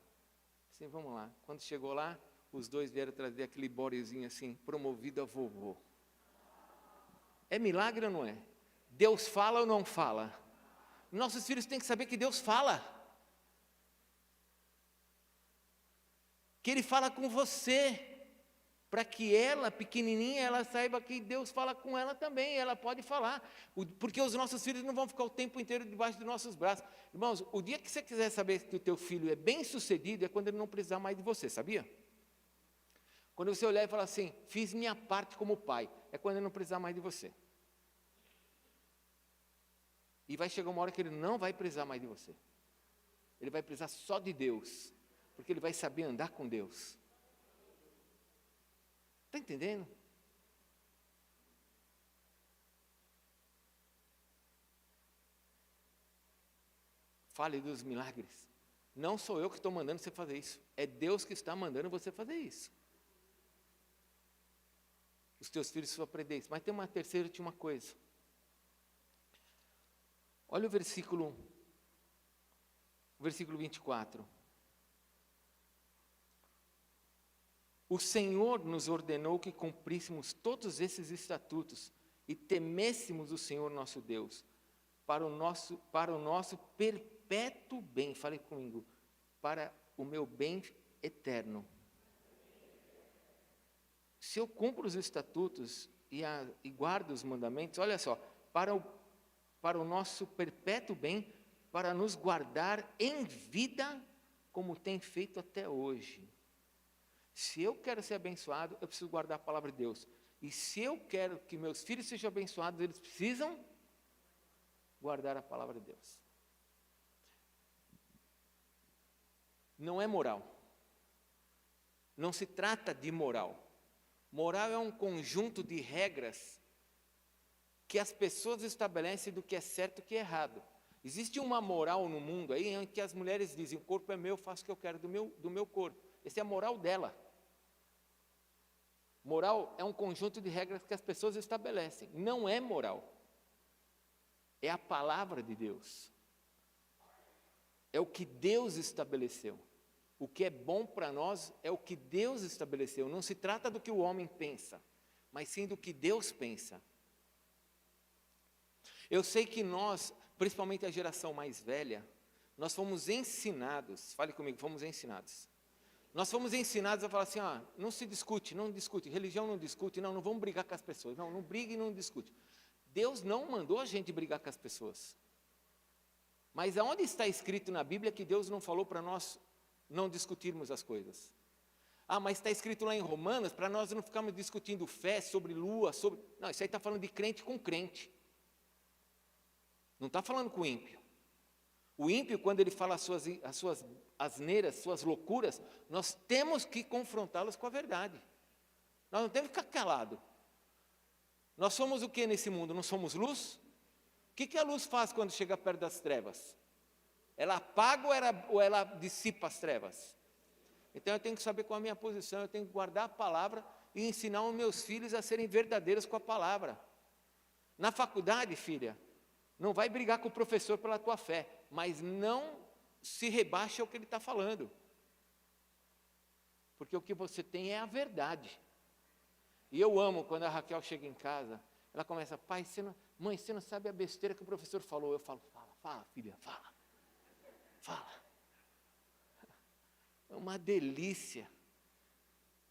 Assim, vamos lá. Quando chegou lá, os dois vieram trazer aquele bodezinho assim, promovido a vovô. É milagre ou não é? Deus fala ou não fala? Nossos filhos têm que saber que Deus fala. Que Ele fala com você. Para que ela, pequenininha, ela saiba que Deus fala com ela também, ela pode falar, porque os nossos filhos não vão ficar o tempo inteiro debaixo dos nossos braços. Irmãos, o dia que você quiser saber que o teu filho é bem sucedido, é quando ele não precisar mais de você, sabia? Quando você olhar e falar assim, fiz minha parte como pai, é quando ele não precisar mais de você. E vai chegar uma hora que ele não vai precisar mais de você. Ele vai precisar só de Deus, porque ele vai saber andar com Deus. Está entendendo? Fale dos milagres. Não sou eu que estou mandando você fazer isso. É Deus que está mandando você fazer isso. Os teus filhos vão aprender isso. Mas tem uma terceira e última coisa. Olha o versículo 24. O Senhor nos ordenou que cumpríssemos todos esses estatutos e temêssemos o Senhor nosso Deus, para o nosso perpétuo bem, fale comigo, para o meu bem eterno. Se eu cumpro os estatutos e guardo os mandamentos, olha só, para o nosso perpétuo bem, para nos guardar em vida, como tem feito até hoje. Se eu quero ser abençoado, eu preciso guardar a palavra de Deus. E se eu quero que meus filhos sejam abençoados, eles precisam guardar a palavra de Deus. Não é moral. Não se trata de moral. Moral é um conjunto de regras que as pessoas estabelecem do que é certo e o que é errado. Existe uma moral no mundo aí em que as mulheres dizem, o corpo é meu, eu faço o que eu quero do meu corpo. Essa é a moral dela. Moral é um conjunto de regras que as pessoas estabelecem. Não é moral. É a palavra de Deus. É o que Deus estabeleceu. O que é bom para nós é o que Deus estabeleceu. Não se trata do que o homem pensa, mas sim do que Deus pensa. Eu sei que nós, principalmente a geração mais velha, nós fomos ensinados, fale comigo, fomos ensinados. Nós fomos ensinados a falar assim, não se discute, não discute, religião não discute, não vamos brigar com as pessoas, não brigue e não discute. Deus não mandou a gente brigar com as pessoas. Mas aonde está escrito na Bíblia que Deus não falou para nós não discutirmos as coisas? Mas está escrito lá em Romanos, para nós não ficarmos discutindo fé, sobre lua, sobre... Não, isso aí está falando de crente com crente. Não está falando com o ímpio. O ímpio, quando ele fala as suas asneiras, suas loucuras, nós temos que confrontá-los com a verdade. Nós não temos que ficar calados. Nós somos o que nesse mundo? Não somos luz? O que a luz faz quando chega perto das trevas? Ela apaga ou ela dissipa as trevas? Então eu tenho que saber qual é a minha posição, eu tenho que guardar a palavra e ensinar os meus filhos a serem verdadeiros com a palavra. Na faculdade, filha, não vai brigar com o professor pela tua fé, mas não se rebaixe ao que ele está falando. Porque o que você tem é a verdade. E eu amo quando a Raquel chega em casa, ela começa, pai, Mãe, você não sabe a besteira que o professor falou. Eu falo, fala, filha, fala. É uma delícia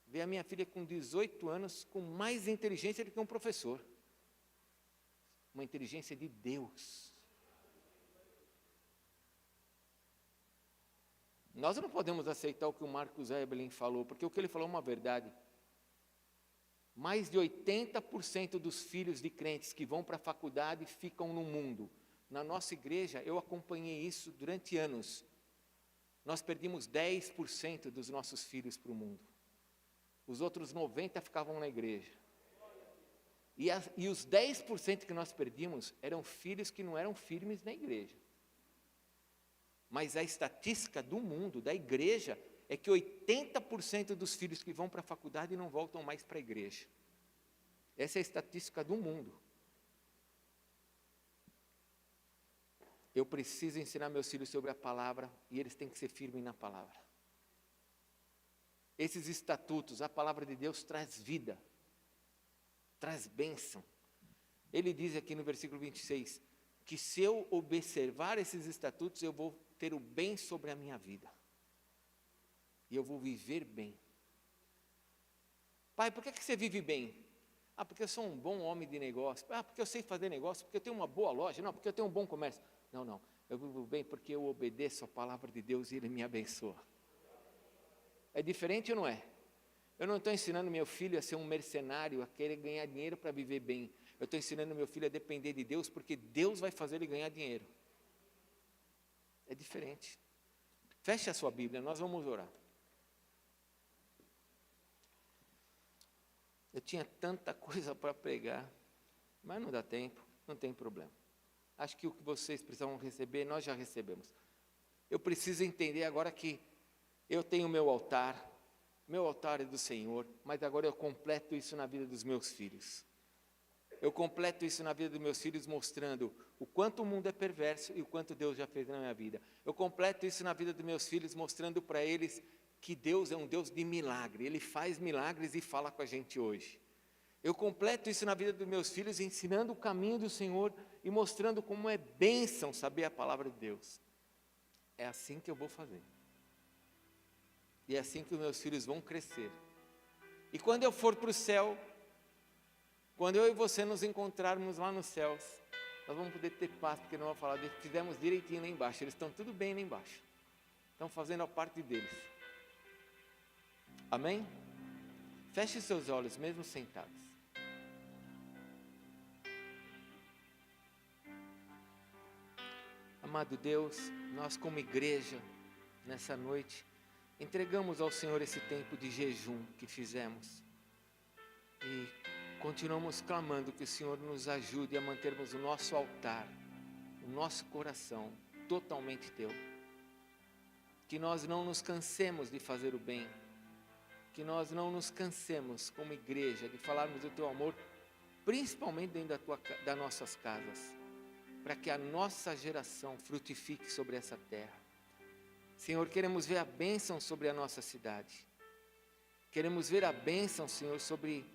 ver a minha filha com 18 anos com mais inteligência do que um professor. Uma inteligência de Deus. Nós não podemos aceitar o que o Marcos Eberlin falou, porque o que ele falou é uma verdade. Mais de 80% dos filhos de crentes que vão para a faculdade ficam no mundo. Na nossa igreja, eu acompanhei isso durante anos. Nós perdemos 10% dos nossos filhos para o mundo. Os outros 90% ficavam na igreja. E os 10% que nós perdíamos eram filhos que não eram firmes na igreja. Mas a estatística do mundo, da igreja, é que 80% dos filhos que vão para a faculdade não voltam mais para a igreja. Essa é a estatística do mundo. Eu preciso ensinar meus filhos sobre a palavra e eles têm que ser firmes na palavra. Esses estatutos, a palavra de Deus traz vida, traz bênção. Ele diz aqui no versículo 26, que se eu observar esses estatutos, eu vou ter o bem sobre a minha vida. E eu vou viver bem. Pai, por que você vive bem? Porque eu sou um bom homem de negócio. Porque eu sei fazer negócio, porque eu tenho uma boa loja. Não, porque eu tenho um bom comércio. Não, eu vivo bem porque eu obedeço a palavra de Deus e Ele me abençoa. É diferente ou não é? Eu não estou ensinando meu filho a ser um mercenário, a querer ganhar dinheiro para viver bem. Eu estou ensinando meu filho a depender de Deus, porque Deus vai fazer ele ganhar dinheiro. É diferente. Feche a sua Bíblia, nós vamos orar. Eu tinha tanta coisa para pregar, mas não dá tempo, não tem problema. Acho que o que vocês precisam receber, nós já recebemos. Eu preciso entender agora que eu tenho meu altar é do Senhor, mas agora eu completo isso na vida dos meus filhos. Eu completo isso na vida dos meus filhos mostrando o quanto o mundo é perverso e o quanto Deus já fez na minha vida. Eu completo isso na vida dos meus filhos mostrando para eles que Deus é um Deus de milagre. Ele faz milagres e fala com a gente hoje. Eu completo isso na vida dos meus filhos ensinando o caminho do Senhor e mostrando como é bênção saber a palavra de Deus. É assim que eu vou fazer. E é assim que os meus filhos vão crescer. E quando eu for para o céu, quando eu e você nos encontrarmos lá nos céus, nós vamos poder ter paz, porque não vamos falar, fizemos direitinho lá embaixo, eles estão tudo bem lá embaixo. Estão fazendo a parte deles. Amém? Feche seus olhos, mesmo sentados. Amado Deus, nós como igreja, nessa noite, entregamos ao Senhor esse tempo de jejum que fizemos. E continuamos clamando que o Senhor nos ajude a mantermos o nosso altar, o nosso coração totalmente Teu. Que nós não nos cansemos de fazer o bem. Que nós não nos cansemos como igreja de falarmos do Teu amor, principalmente dentro das nossas casas, para que a nossa geração frutifique sobre essa terra. Senhor, queremos ver a bênção sobre a nossa cidade. Queremos ver a bênção, Senhor, sobre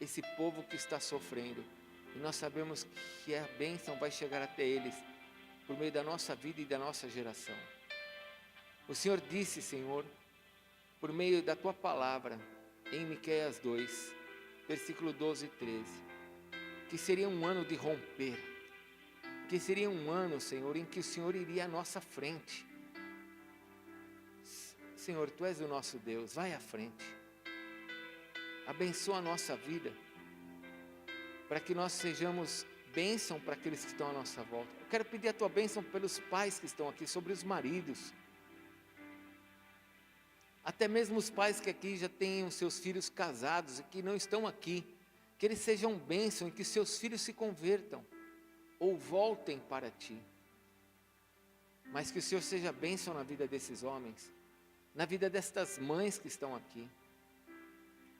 esse povo que está sofrendo. E nós sabemos que a bênção vai chegar até eles por meio da nossa vida e da nossa geração. O Senhor disse, Senhor, por meio da Tua palavra, em Miqueias 2, versículo 12 e 13, que seria um ano de romper, que seria um ano, Senhor, em que o Senhor iria à nossa frente. Senhor, Tu és o nosso Deus, vai à frente. Abençoa a nossa vida, para que nós sejamos bênção para aqueles que estão à nossa volta. Eu quero pedir a Tua bênção pelos pais que estão aqui, sobre os maridos. Até mesmo os pais que aqui já têm os seus filhos casados e que não estão aqui, que eles sejam bênção e que seus filhos se convertam ou voltem para Ti. Mas que o Senhor seja bênção na vida desses homens, na vida destas mães que estão aqui.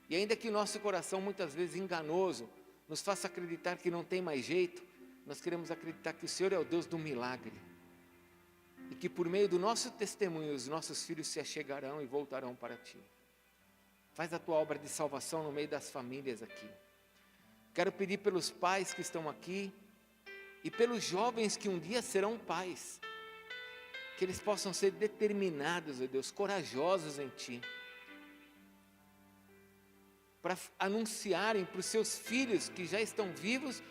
E ainda que o nosso coração, muitas vezes enganoso, nos faça acreditar que não tem mais jeito, nós queremos acreditar que o Senhor é o Deus do milagre. E que por meio do nosso testemunho, os nossos filhos se achegarão e voltarão para Ti. Faz a Tua obra de salvação no meio das famílias aqui. Quero pedir pelos pais que estão aqui e pelos jovens que um dia serão pais, que eles possam ser determinados, ó Deus, corajosos em Ti, para anunciarem para os seus filhos que já estão vivos,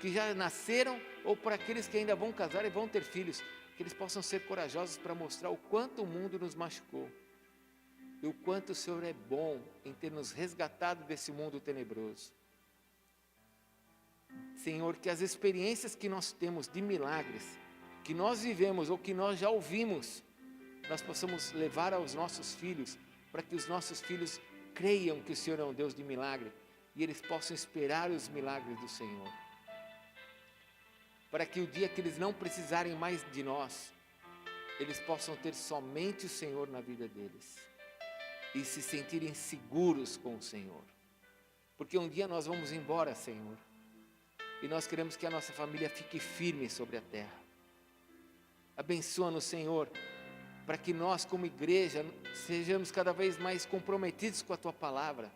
que já nasceram, ou para aqueles que ainda vão casar e vão ter filhos, que eles possam ser corajosos para mostrar o quanto o mundo nos machucou e o quanto o Senhor é bom em ter nos resgatado desse mundo tenebroso. Senhor, que as experiências que nós temos de milagres, que nós vivemos ou que nós já ouvimos, nós possamos levar aos nossos filhos, para que os nossos filhos creiam que o Senhor é um Deus de milagre e eles possam esperar os milagres do Senhor. Para que o dia que eles não precisarem mais de nós, eles possam ter somente o Senhor na vida deles e se sentirem seguros com o Senhor. Porque um dia nós vamos embora, Senhor, e nós queremos que a nossa família fique firme sobre a terra. Abençoa-nos, Senhor, para que nós como igreja sejamos cada vez mais comprometidos com a Tua Palavra,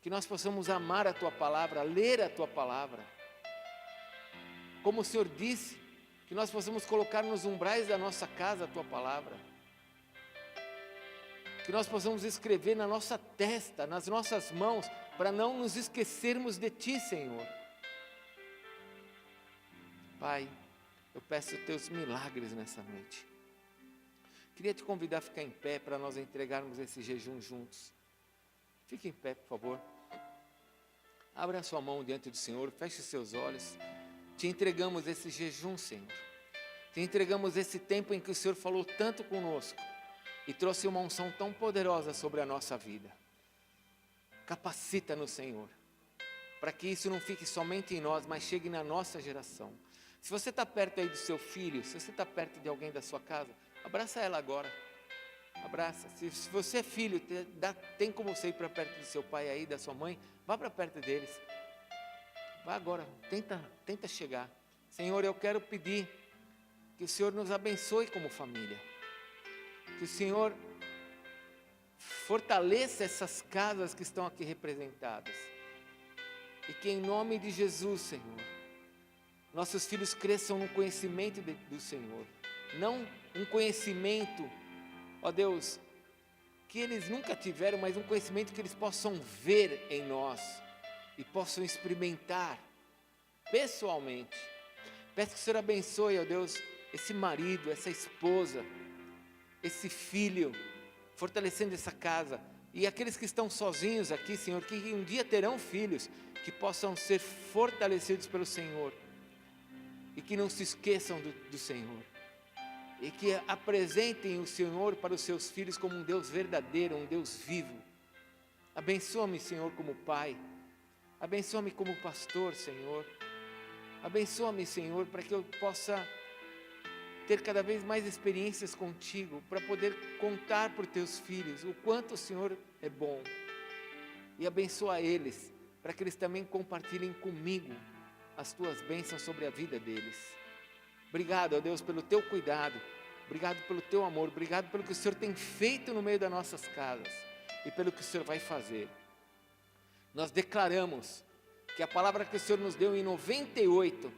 que nós possamos amar a Tua Palavra, ler a Tua Palavra, como o Senhor disse, que nós possamos colocar nos umbrais da nossa casa a Tua Palavra, que nós possamos escrever na nossa testa, nas nossas mãos, para não nos esquecermos de Ti, Senhor. Pai, eu peço os Teus milagres nessa noite. Queria te convidar a ficar em pé para nós entregarmos esse jejum juntos. Fique em pé, por favor. Abra a sua mão diante do Senhor, feche os seus olhos. Te entregamos esse jejum, Senhor. Te entregamos esse tempo em que o Senhor falou tanto conosco e trouxe uma unção tão poderosa sobre a nossa vida. Capacita-nos, Senhor, para que isso não fique somente em nós, mas chegue na nossa geração. Se você está perto aí do seu filho, se você está perto de alguém da sua casa, abraça ela agora. Abraça. Se você é filho, tem como você ir para perto do seu pai aí, da sua mãe, vá para perto deles. Vá agora, tenta chegar. Senhor, eu quero pedir que o Senhor nos abençoe como família. Que o Senhor fortaleça essas casas que estão aqui representadas. E que em nome de Jesus, Senhor, nossos filhos cresçam no conhecimento do Senhor. Não um conhecimento, ó Deus, que eles nunca tiveram, mas um conhecimento que eles possam ver em nós e possam experimentar pessoalmente. Peço que o Senhor abençoe, ó Deus, esse marido, essa esposa, esse filho, fortalecendo essa casa. E aqueles que estão sozinhos aqui, Senhor, que um dia terão filhos, que possam ser fortalecidos pelo Senhor. E que não se esqueçam do Senhor. E que apresentem o Senhor para os seus filhos como um Deus verdadeiro, um Deus vivo. Abençoa-me, Senhor, como pai. Abençoa-me como pastor, Senhor. Abençoa-me, Senhor, para que eu possa ter cada vez mais experiências contigo, para poder contar para os teus filhos o quanto o Senhor é bom. E abençoa eles, para que eles também compartilhem comigo as tuas bênçãos sobre a vida deles. Obrigado, ó Deus, pelo teu cuidado. Obrigado pelo teu amor. Obrigado pelo que o Senhor tem feito no meio das nossas casas e pelo que o Senhor vai fazer. Nós declaramos que a palavra que o Senhor nos deu em 98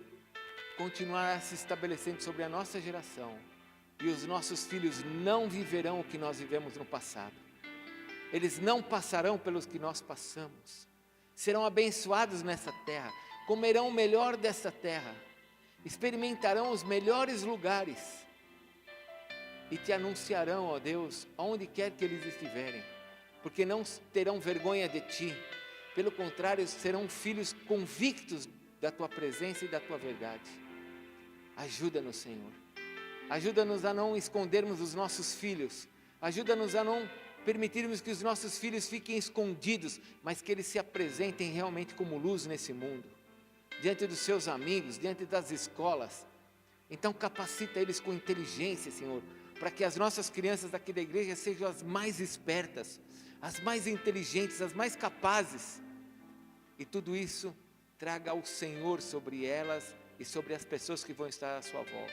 continuará se estabelecendo sobre a nossa geração, e os nossos filhos não viverão o que nós vivemos no passado. Eles não passarão pelos que nós passamos. Serão abençoados nessa terra, comerão o melhor dessa terra, experimentarão os melhores lugares e te anunciarão, ó Deus, aonde quer que eles estiverem, porque não terão vergonha de ti. Pelo contrário, serão filhos convictos da tua presença e da tua verdade. Ajuda-nos, Senhor. Ajuda-nos a não escondermos os nossos filhos. Ajuda-nos a não permitirmos que os nossos filhos fiquem escondidos, mas que eles se apresentem realmente como luz nesse mundo, diante dos seus amigos, diante das escolas. Então capacita eles com inteligência, Senhor, para que as nossas crianças daqui da igreja sejam as mais espertas, as mais inteligentes, as mais capazes. E tudo isso traga o Senhor sobre elas e sobre as pessoas que vão estar à sua volta.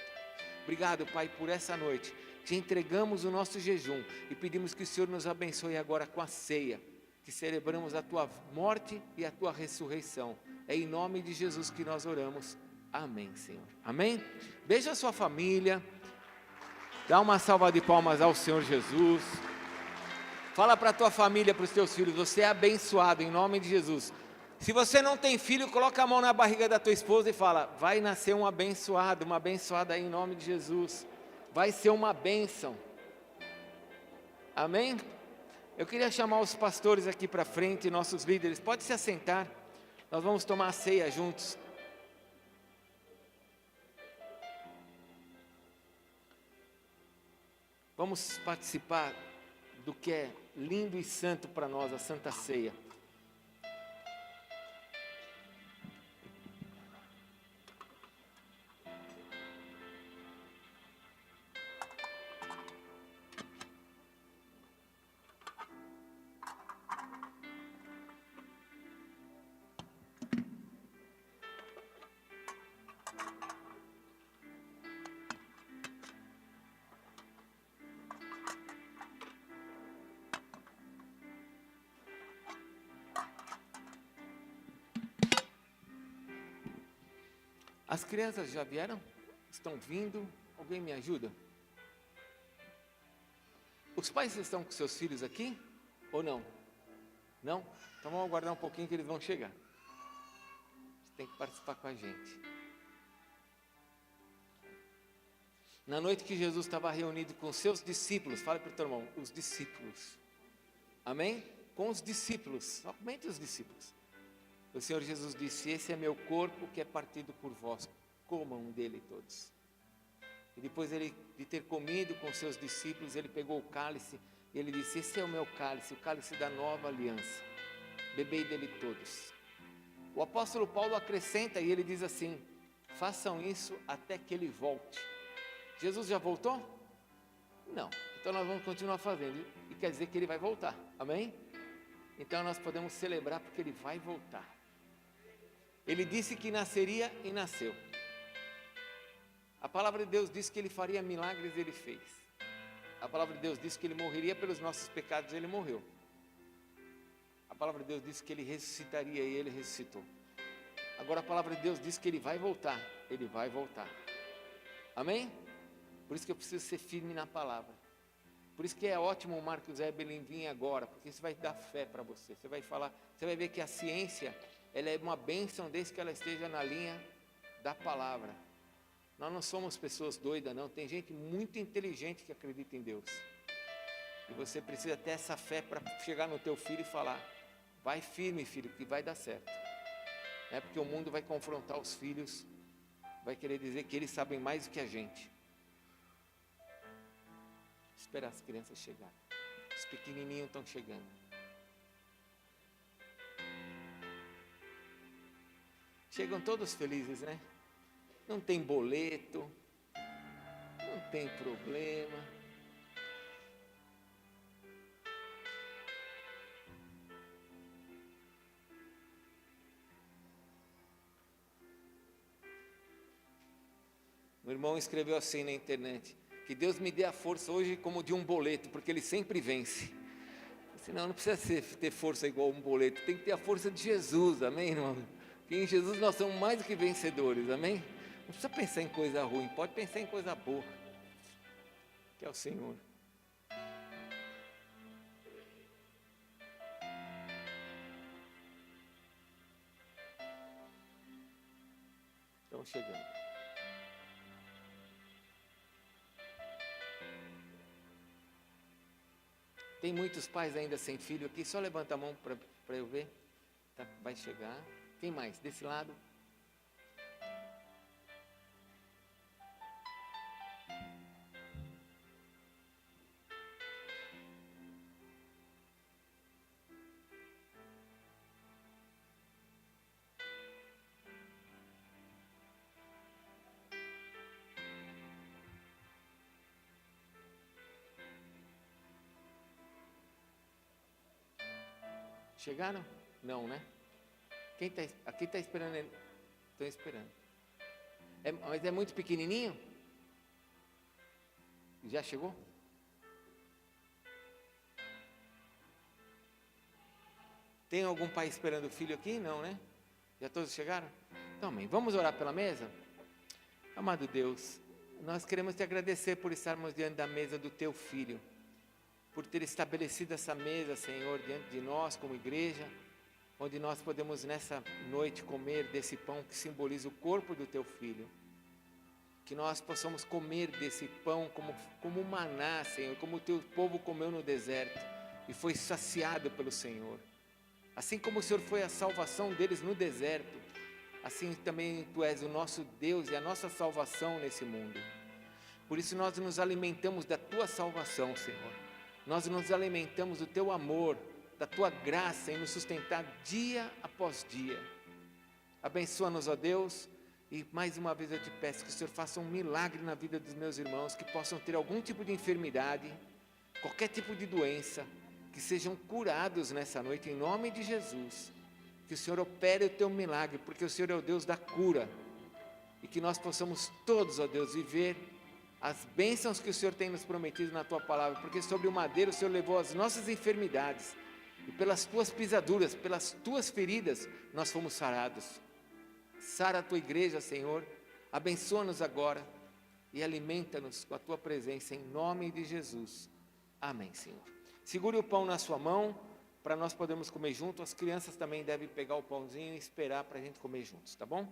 Obrigado, Pai, por essa noite. Te entregamos o nosso jejum e pedimos que o Senhor nos abençoe agora com a ceia. Que que celebramos a tua morte e a tua ressurreição. É em nome de Jesus que nós oramos. Amém, Senhor. Amém? Beija a sua família. Dá uma salva de palmas ao Senhor Jesus. Fala para a tua família, para os teus filhos, você é abençoado em nome de Jesus. Se você não tem filho, coloca a mão na barriga da tua esposa e fala, vai nascer uma abençoada aí em nome de Jesus. Vai ser uma bênção. Amém? Eu queria chamar os pastores aqui para frente, nossos líderes, pode se assentar. Nós vamos tomar a ceia juntos. Vamos participar do que é lindo e santo para nós, a Santa Ceia. As crianças já vieram? Estão vindo? Alguém me ajuda? Os pais estão com seus filhos aqui? Ou não? Não? Então vamos aguardar um pouquinho que eles vão chegar. Você tem que participar com a gente. Na noite que Jesus estava reunido com seus discípulos, fale para o teu irmão, os discípulos. Amém? Com os discípulos, somente os discípulos. O Senhor Jesus disse, esse é meu corpo que é partido por vós, comam dele todos. E depois de ter comido com seus discípulos, ele pegou o cálice e ele disse, esse é o meu cálice, o cálice da nova aliança, bebei dele todos. O apóstolo Paulo acrescenta e ele diz assim, façam isso até que ele volte. Jesus já voltou? Não, então nós vamos continuar fazendo, e quer dizer que ele vai voltar, amém? Então nós podemos celebrar porque ele vai voltar. Ele disse que nasceria e nasceu. A palavra de Deus diz que ele faria milagres e ele fez. A palavra de Deus diz que ele morreria pelos nossos pecados e ele morreu. A palavra de Deus diz que ele ressuscitaria e ele ressuscitou. Agora a palavra de Deus diz que ele vai voltar. Ele vai voltar. Amém? Por isso que eu preciso ser firme na palavra. Por isso que é ótimo o Marcos Eberlin vir agora, porque isso vai dar fé para você. Você vai falar, você vai ver que a ciência, ela é uma bênção desde que ela esteja na linha da palavra. Nós não somos pessoas doidas, não. Tem gente muito inteligente que acredita em Deus. E você precisa ter essa fé para chegar no teu filho e falar, vai firme, filho, que vai dar certo. É porque o mundo vai confrontar os filhos, vai querer dizer que eles sabem mais do que a gente. Esperar as crianças chegarem. Os pequenininhos estão chegando. Chegam todos felizes, né? Não tem boleto, não tem problema. O irmão escreveu assim na internet, que Deus me dê a força hoje como de um boleto, porque ele sempre vence. Senão não precisa ter força igual um boleto, tem que ter a força de Jesus, amém, irmão? Porque em Jesus nós somos mais do que vencedores, amém? Não precisa pensar em coisa ruim, pode pensar em coisa boa, que é o Senhor. Estão chegando. Tem muitos pais ainda sem filho aqui, só levanta a mão para eu ver. Tá, vai chegar. Quem mais? Desse lado. Chegaram? Não, né? Aqui está esperando ele. Estão esperando. Mas é muito pequenininho? Já chegou? Tem algum pai esperando filho aqui? Não, né? Já todos chegaram? Então, amém. Vamos orar pela mesa? Amado Deus, nós queremos te agradecer por estarmos diante da mesa do teu filho, por ter estabelecido essa mesa, Senhor, diante de nós como igreja, onde nós podemos nessa noite comer desse pão que simboliza o corpo do teu filho. Que nós possamos comer desse pão como maná, Senhor, como o teu povo comeu no deserto e foi saciado pelo Senhor. Assim como o Senhor foi a salvação deles no deserto, assim também Tu és o nosso Deus e a nossa salvação nesse mundo. Por isso nós nos alimentamos da Tua salvação, Senhor. Nós nos alimentamos do Teu amor, da Tua graça em nos sustentar dia após dia. Abençoa-nos, ó Deus, e mais uma vez eu te peço que o Senhor faça um milagre na vida dos meus irmãos, que possam ter algum tipo de enfermidade, qualquer tipo de doença, que sejam curados nessa noite, em nome de Jesus. Que o Senhor opere o Teu milagre, porque o Senhor é o Deus da cura, e que nós possamos todos, ó Deus, viver as bênçãos que o Senhor tem nos prometido na Tua palavra, porque sobre o madeiro o Senhor levou as nossas enfermidades, e pelas Tuas pisaduras, pelas Tuas feridas, nós fomos sarados. Sara a Tua igreja, Senhor, abençoa-nos agora, e alimenta-nos com a Tua presença, em nome de Jesus, amém, Senhor. Segure o pão na sua mão, para nós podermos comer juntos. As crianças também devem pegar o pãozinho e esperar para a gente comer juntos, tá bom?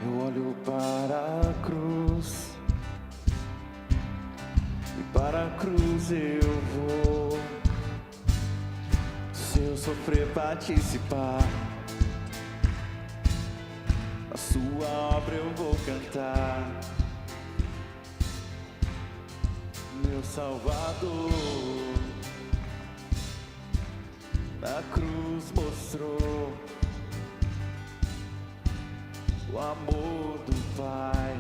Eu olho para a cruz, e para a cruz eu vou. Se eu sofrer, participar, a sua obra eu vou cantar. Meu Salvador, na cruz mostrou o amor do Pai,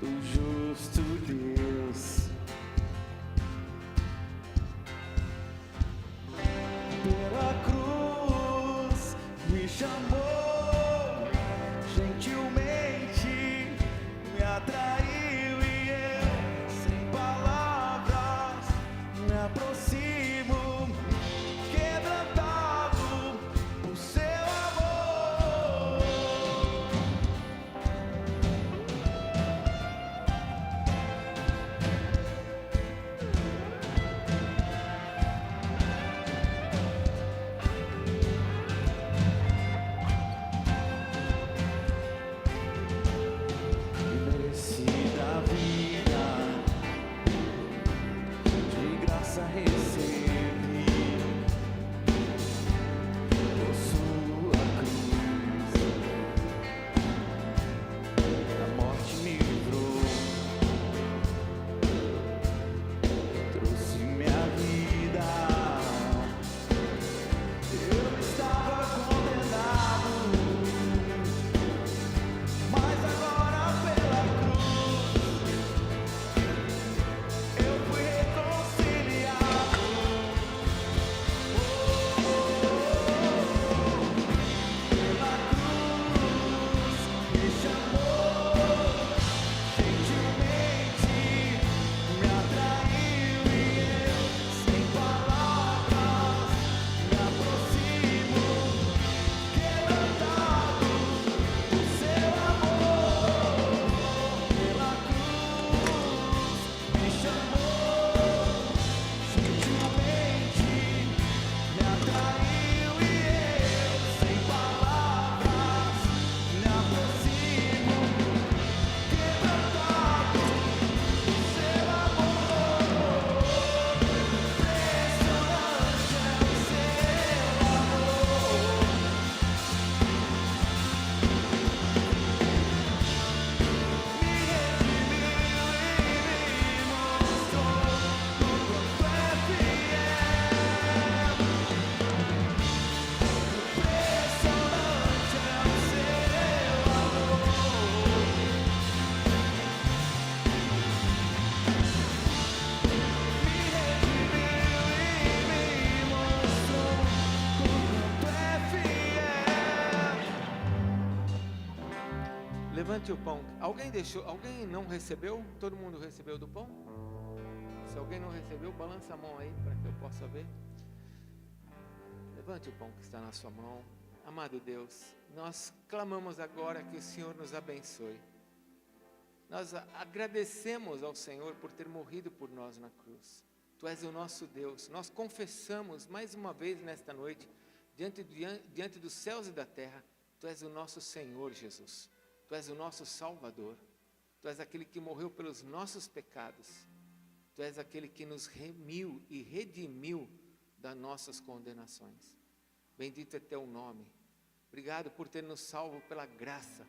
do justo Deus. Pela cruz me chamou, gentilmente me atraiu, e eu, sem palavras, me aproximo, quebrantado por seu amor. levante o pão. Alguém não recebeu? Todo mundo recebeu do pão? Se alguém não recebeu, balança a mão aí para que eu possa ver. Levante o pão que está na sua mão. Amado Deus, nós clamamos agora que o Senhor nos abençoe. Nós agradecemos ao Senhor por ter morrido por nós na cruz. Tu és o nosso Deus. Nós confessamos mais uma vez nesta noite, diante dos céus e da terra, Tu és o nosso Senhor Jesus. Tu és o nosso Salvador. Tu és aquele que morreu pelos nossos pecados. Tu és aquele que nos remiu e redimiu das nossas condenações. Bendito é Teu nome. Obrigado por ter nos salvo pela graça,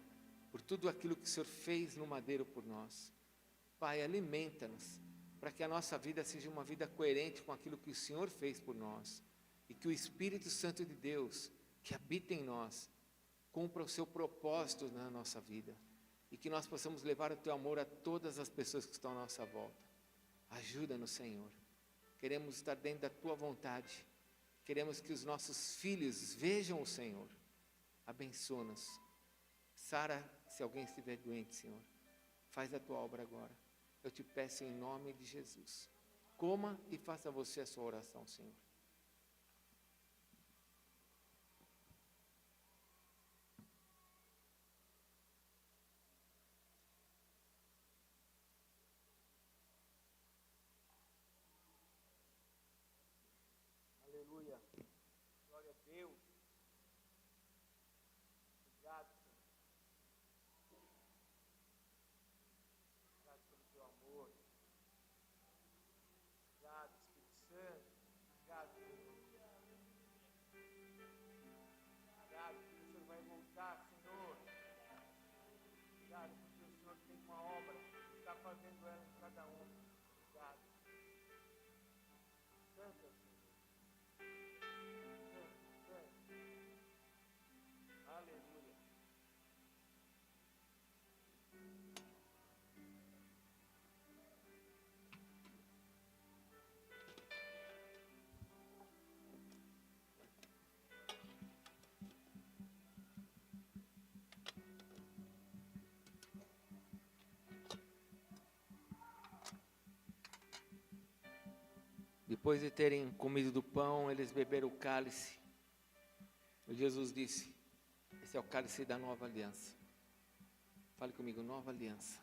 por tudo aquilo que o Senhor fez no madeiro por nós. Pai, alimenta-nos, para que a nossa vida seja uma vida coerente com aquilo que o Senhor fez por nós, e que o Espírito Santo de Deus, que habita em nós, cumpra o seu propósito na nossa vida, e que nós possamos levar o Teu amor a todas as pessoas que estão à nossa volta. Ajuda-nos, Senhor. Queremos estar dentro da Tua vontade. Queremos que os nossos filhos vejam o Senhor. Abençoa-nos. Sara, se alguém estiver doente, Senhor, faz a Tua obra agora. Eu te peço em nome de Jesus. Coma e faça você a sua oração, Senhor. Aleluia. Glória a Deus. Obrigado, Senhor. Obrigado pelo Teu amor. Obrigado, Espírito Santo. Obrigado, Senhor. Obrigado porque o Senhor vai voltar, Senhor. Obrigado porque o Senhor tem uma obra, está fazendo ela em cada um. Obrigado. Santa, Senhor. Aleluia. Depois de terem comido do pão, eles beberam o cálice. E Jesus disse: esse é o cálice da nova aliança. Fale comigo, nova aliança.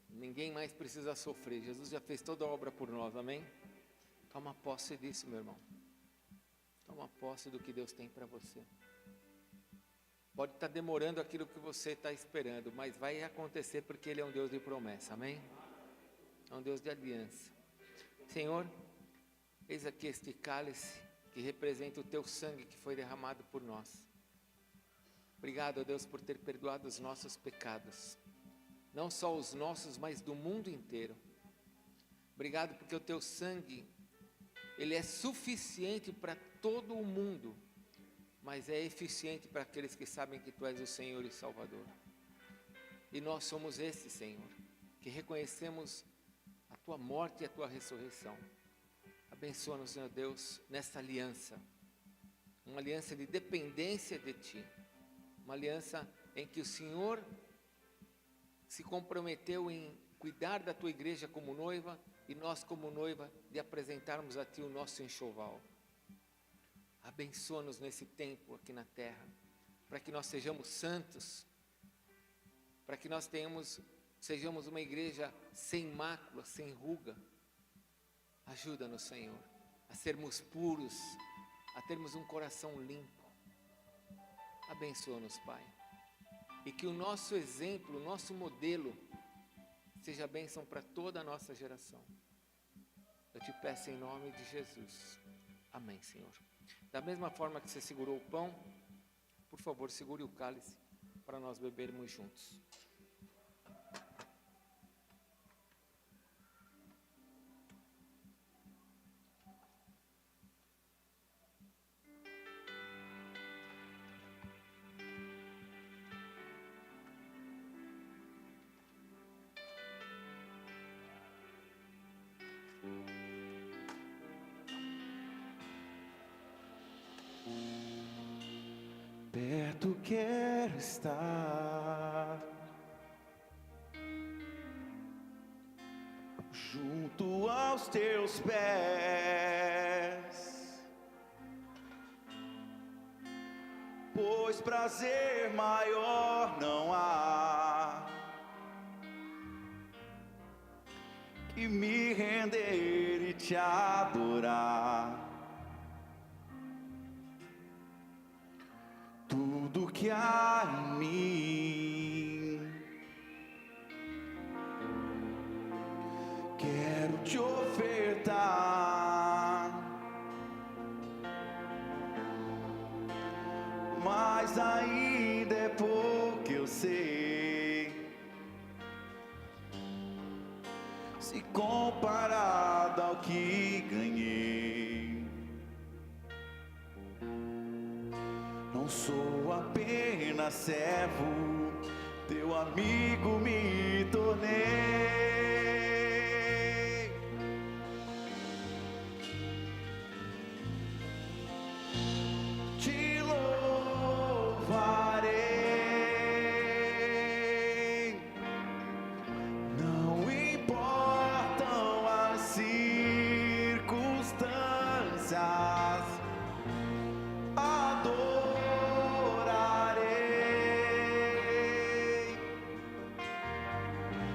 Ninguém mais precisa sofrer. Jesus já fez toda a obra por nós, amém? Toma posse disso, meu irmão. Toma posse do que Deus tem para você. Pode estar demorando aquilo que você está esperando, mas vai acontecer porque Ele é um Deus de promessa, amém? É um Deus de aliança. Senhor, eis aqui este cálice que representa o Teu sangue que foi derramado por nós. Obrigado, Deus, por ter perdoado os nossos pecados. Não só os nossos, mas do mundo inteiro. Obrigado porque o Teu sangue, ele é suficiente para todo o mundo, mas é eficiente para aqueles que sabem que Tu és o Senhor e Salvador. E nós somos esses, Senhor, que reconhecemos a Tua morte e a Tua ressurreição. Abençoa-nos, Senhor Deus, nesta aliança. Uma aliança de dependência de Ti. Uma aliança em que o Senhor se comprometeu em cuidar da Tua igreja como noiva e nós como noiva de apresentarmos a Ti o nosso enxoval. Abençoa-nos nesse tempo aqui na terra, para que nós sejamos santos, para que nós sejamos uma igreja sem mácula, sem ruga. Ajuda-nos, Senhor, a sermos puros, a termos um coração limpo. Abençoa-nos, Pai. E que o nosso exemplo, o nosso modelo, seja bênção para toda a nossa geração. Eu te peço em nome de Jesus. Amém, Senhor. Da mesma forma que você segurou o pão, por favor, segure o cálice para nós bebermos juntos. Perto quero estar, junto aos teus pés, pois prazer maior não há que me render e te adorar. Tudo que há em mim quero te ofertar, mas ainda é pouco, eu sei, se comparado ao que ganhei. Não sou apenas servo, teu amigo me tornei. Te louvarei, não importam as circunstâncias,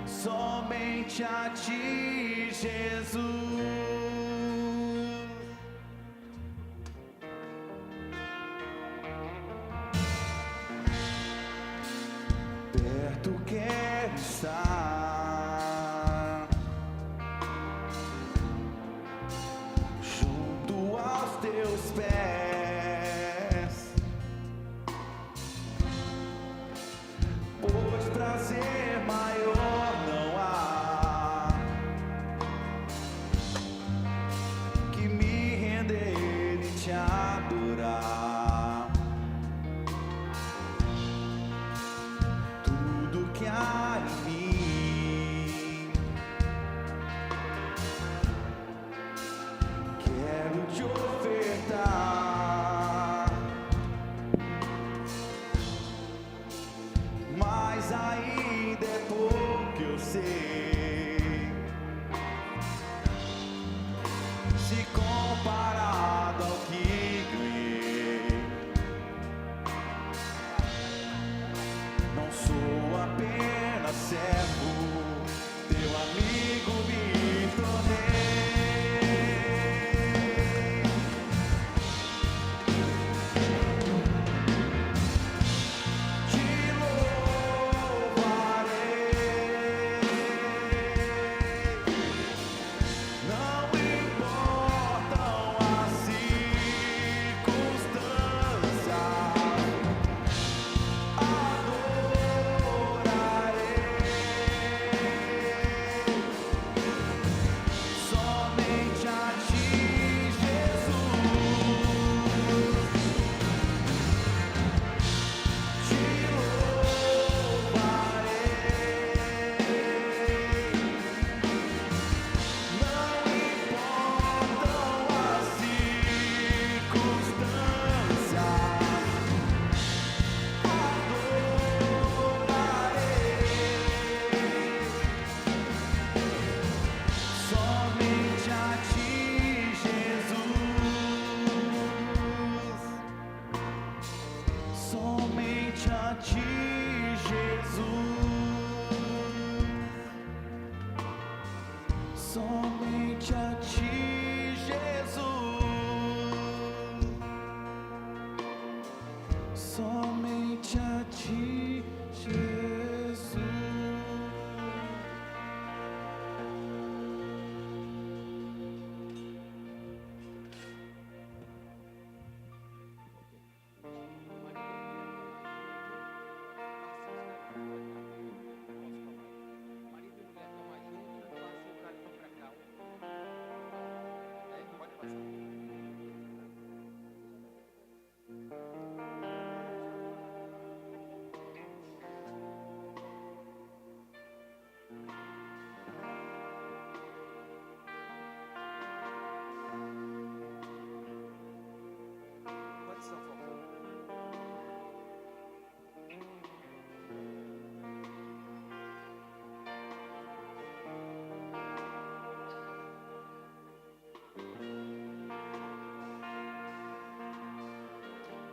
somente a ti, Jesus. Perto quero estar, junto aos teus pés, pois prazer maior não há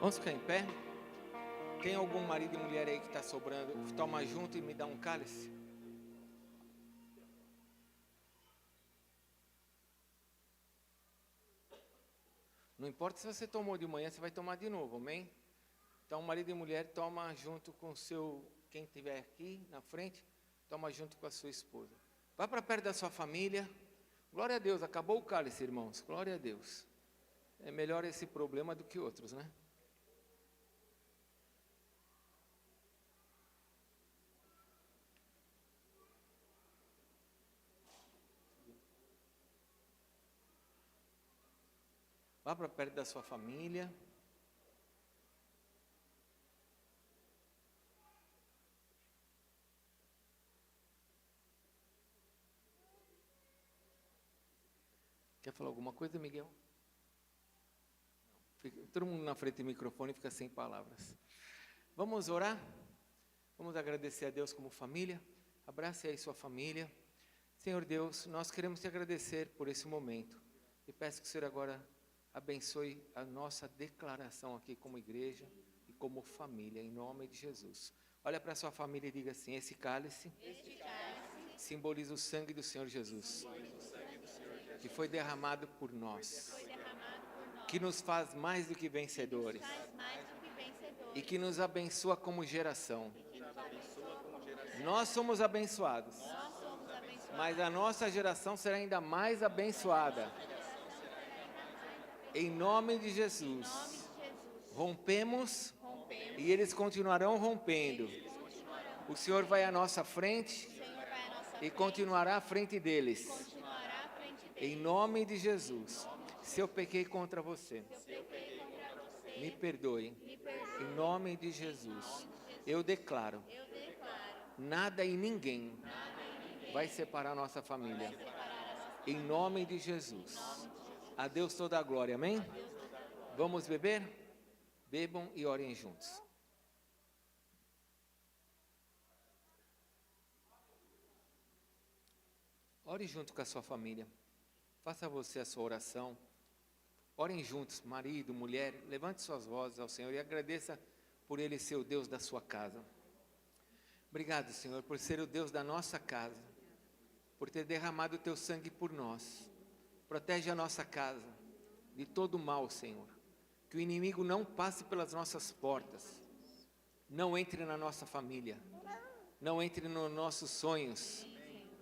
Vamos ficar em pé? Tem algum marido e mulher aí que está sobrando? Toma junto e me dá um cálice. Não importa se você tomou de manhã, você vai tomar de novo, amém? Então, marido e mulher, toma junto com quem estiver aqui na frente, toma junto com a sua esposa. Vá para perto da sua família. Glória a Deus, acabou o cálice, irmãos. Glória a Deus. É melhor esse problema do que outros, né? Vá para perto da sua família. Quer falar alguma coisa, Miguel? Todo mundo na frente do microfone fica sem palavras. Vamos orar? Vamos agradecer a Deus como família. Abrace aí sua família. Senhor Deus, nós queremos te agradecer por esse momento. E peço que o Senhor agora abençoe a nossa declaração aqui como igreja e como família, em nome de Jesus. Olha para a sua família e diga assim: esse cálice simboliza o sangue do Senhor Jesus, que foi derramado por nós, que nos faz mais do que vencedores e que nos abençoa como geração. Nós somos abençoados, mas a nossa geração será ainda mais abençoada. Em nome de Jesus, rompemos e eles continuarão rompendo. O Senhor vai à nossa frente e continuará à frente deles. Em nome de Jesus, se eu pequei contra você, me perdoe. Em nome de Jesus, eu declaro, nada e ninguém vai separar nossa família. Em nome de Jesus. A Deus toda a glória, amém? Vamos beber? Bebam e orem juntos. Ore junto com a sua família. Faça você a sua oração. Orem juntos, marido, mulher. Levante suas vozes ao Senhor e agradeça por Ele ser o Deus da sua casa. Obrigado, Senhor, por ser o Deus da nossa casa, por ter derramado o teu sangue por nós. Protege a nossa casa de todo mal, Senhor. Que o inimigo não passe pelas nossas portas. Não entre na nossa família. Não entre nos nossos sonhos.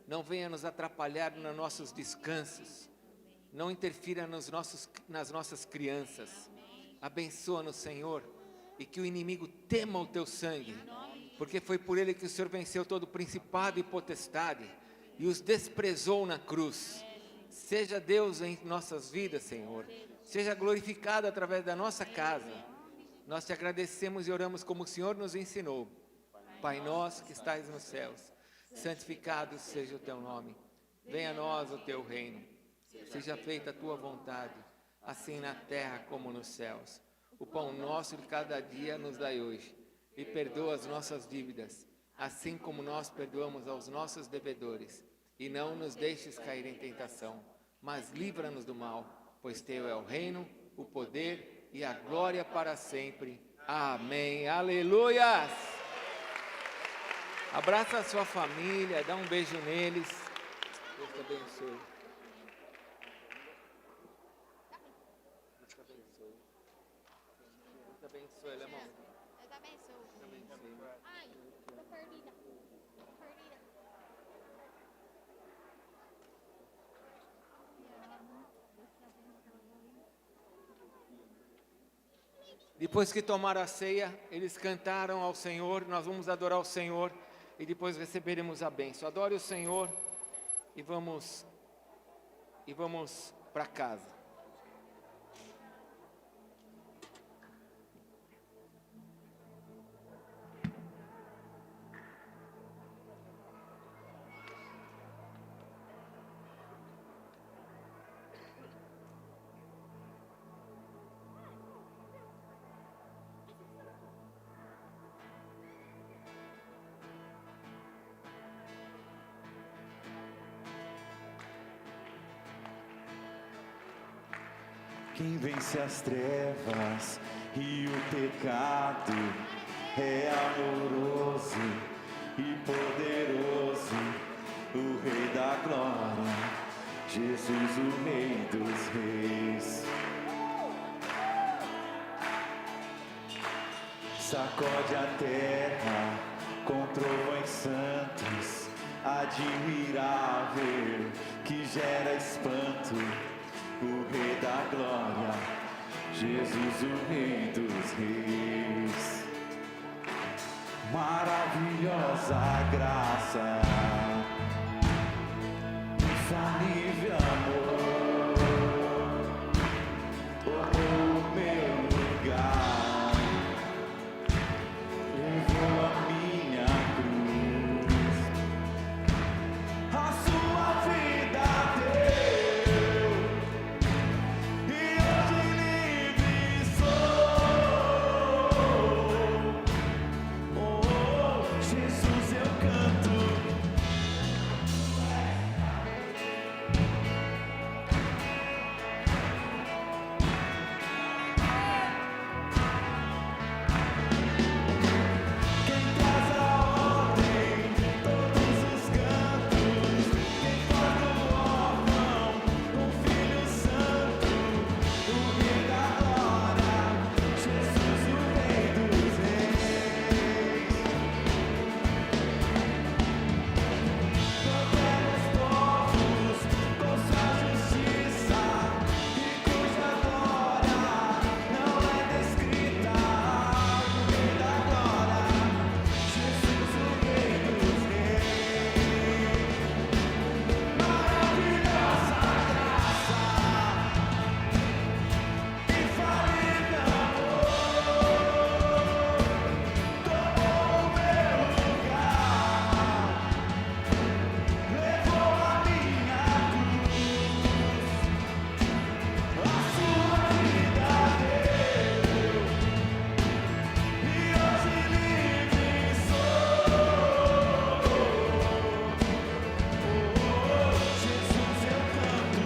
Não venha nos atrapalhar nos nossos descansos. Não interfira nas nossas crianças. Abençoa-nos, Senhor. E que o inimigo tema o teu sangue. Porque foi por ele que o Senhor venceu todo principado e potestade. E os desprezou na cruz. Seja Deus em nossas vidas, Senhor. Seja glorificado através da nossa casa. Nós te agradecemos e oramos como o Senhor nos ensinou. Pai nosso que estais nos céus, santificado seja o teu nome. Venha a nós o teu reino. Seja feita a tua vontade, assim na terra como nos céus. O pão nosso de cada dia nos dai hoje. E perdoa as nossas dívidas, assim como nós perdoamos aos nossos devedores. E não nos deixes cair em tentação, mas livra-nos do mal, pois teu é o reino, o poder e a glória para sempre. Amém. Aleluias! Abraça a sua família, dá um beijo neles. Deus te abençoe. Deus te abençoe. Deus te abençoe, irmão. Deus abençoe. Deus te abençoe. Ai, tô perdida. Tô perdida. Depois que tomaram a ceia, eles cantaram ao Senhor. Nós vamos adorar o Senhor e depois receberemos a bênção. Adore o Senhor e vamos para casa. Quem vence as trevas e o pecado é amoroso e poderoso, o Rei da Glória, Jesus, o Rei dos Reis. Sacode a terra com trovões santos, admirável que gera espanto, o Rei da Glória, Jesus, o Rei dos Reis. Maravilhosa graça, infalível amor, tomou o meu lugar, levou a minha cruz, a sua vida deu, e hoje livre sou. Oh, Jesus, eu canto. Quem traz a ordem, todos os cantos, quem faz do órfão um filho santo, o Rei da Glória, Jesus, o Rei dos Reis. Governa os povos com sua justiça, e cuja glória não é descrita, o Rei da Glória, Jesus, o Rei dos Reis. Maravilhosa graça, infalível amor, tomou o meu lugar, levou a minha cruz, a sua vida deu, e hoje livre sou. Oh, Jesus, eu canto.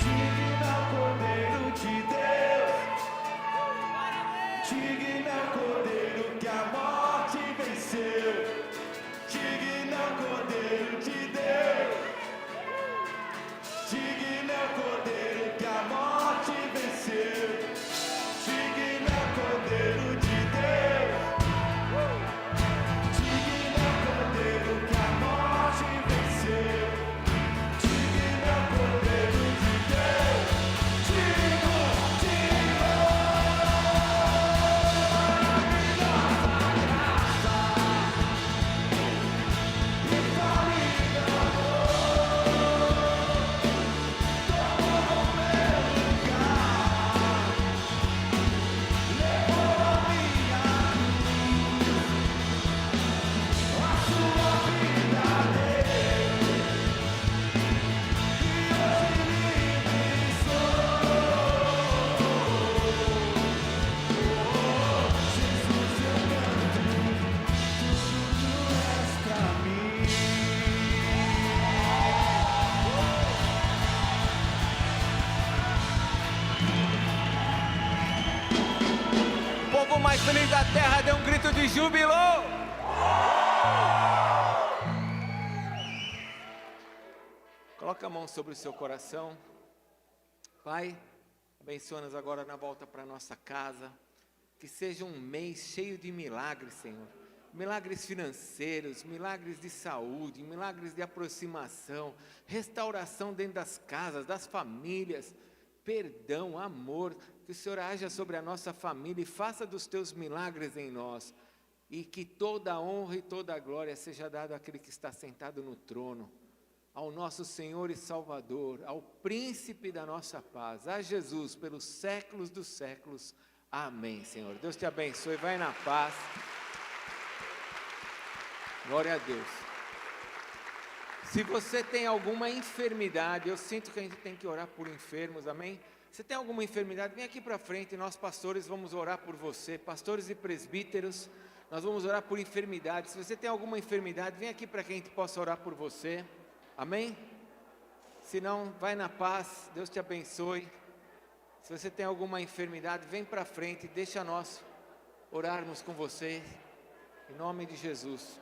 Digno é o Cordeiro de Deus, digno é o Cordeiro que a morte venceu, digno é o Cordeiro de Deus, digno é o Cordeiro que a morte venceu, digno é o Cordeiro de Deus, digno é o Cordeiro que a morte venceu, digno é o Cordeiro de Deus, digno, digno. Maravilhosa graça, infalível amor, tomou o meu lugar, levou a minha cruz, a sua vida deu, e hoje livre sou. Jesus, eu canto, tudo és pra mim. O povo mais feliz da terra deu um grito de júbilo. Coloca a mão sobre o seu coração. Pai, abençoa-nos agora na volta para nossa casa. Que seja um mês cheio de milagres, Senhor. Milagres financeiros, milagres de saúde, milagres de aproximação, restauração dentro das casas, das famílias, perdão, amor. Que o Senhor haja sobre a nossa família e faça dos teus milagres em nós. E que toda a honra e toda a glória seja dada àquele que está sentado no trono, ao nosso Senhor e Salvador, ao príncipe da nossa paz, a Jesus, pelos séculos dos séculos. Amém, Senhor. Deus te abençoe, vai na paz. Glória a Deus. Se você tem alguma enfermidade, eu sinto que a gente tem que orar por enfermos, amém? Se tem alguma enfermidade, vem aqui para frente, nós pastores vamos orar por você, pastores e presbíteros, nós vamos orar por enfermidade. Se você tem alguma enfermidade, vem aqui para que a gente possa orar por você, amém? Se não, vai na paz, Deus te abençoe. Se você tem alguma enfermidade, vem para frente, deixa nós orarmos com você, em nome de Jesus.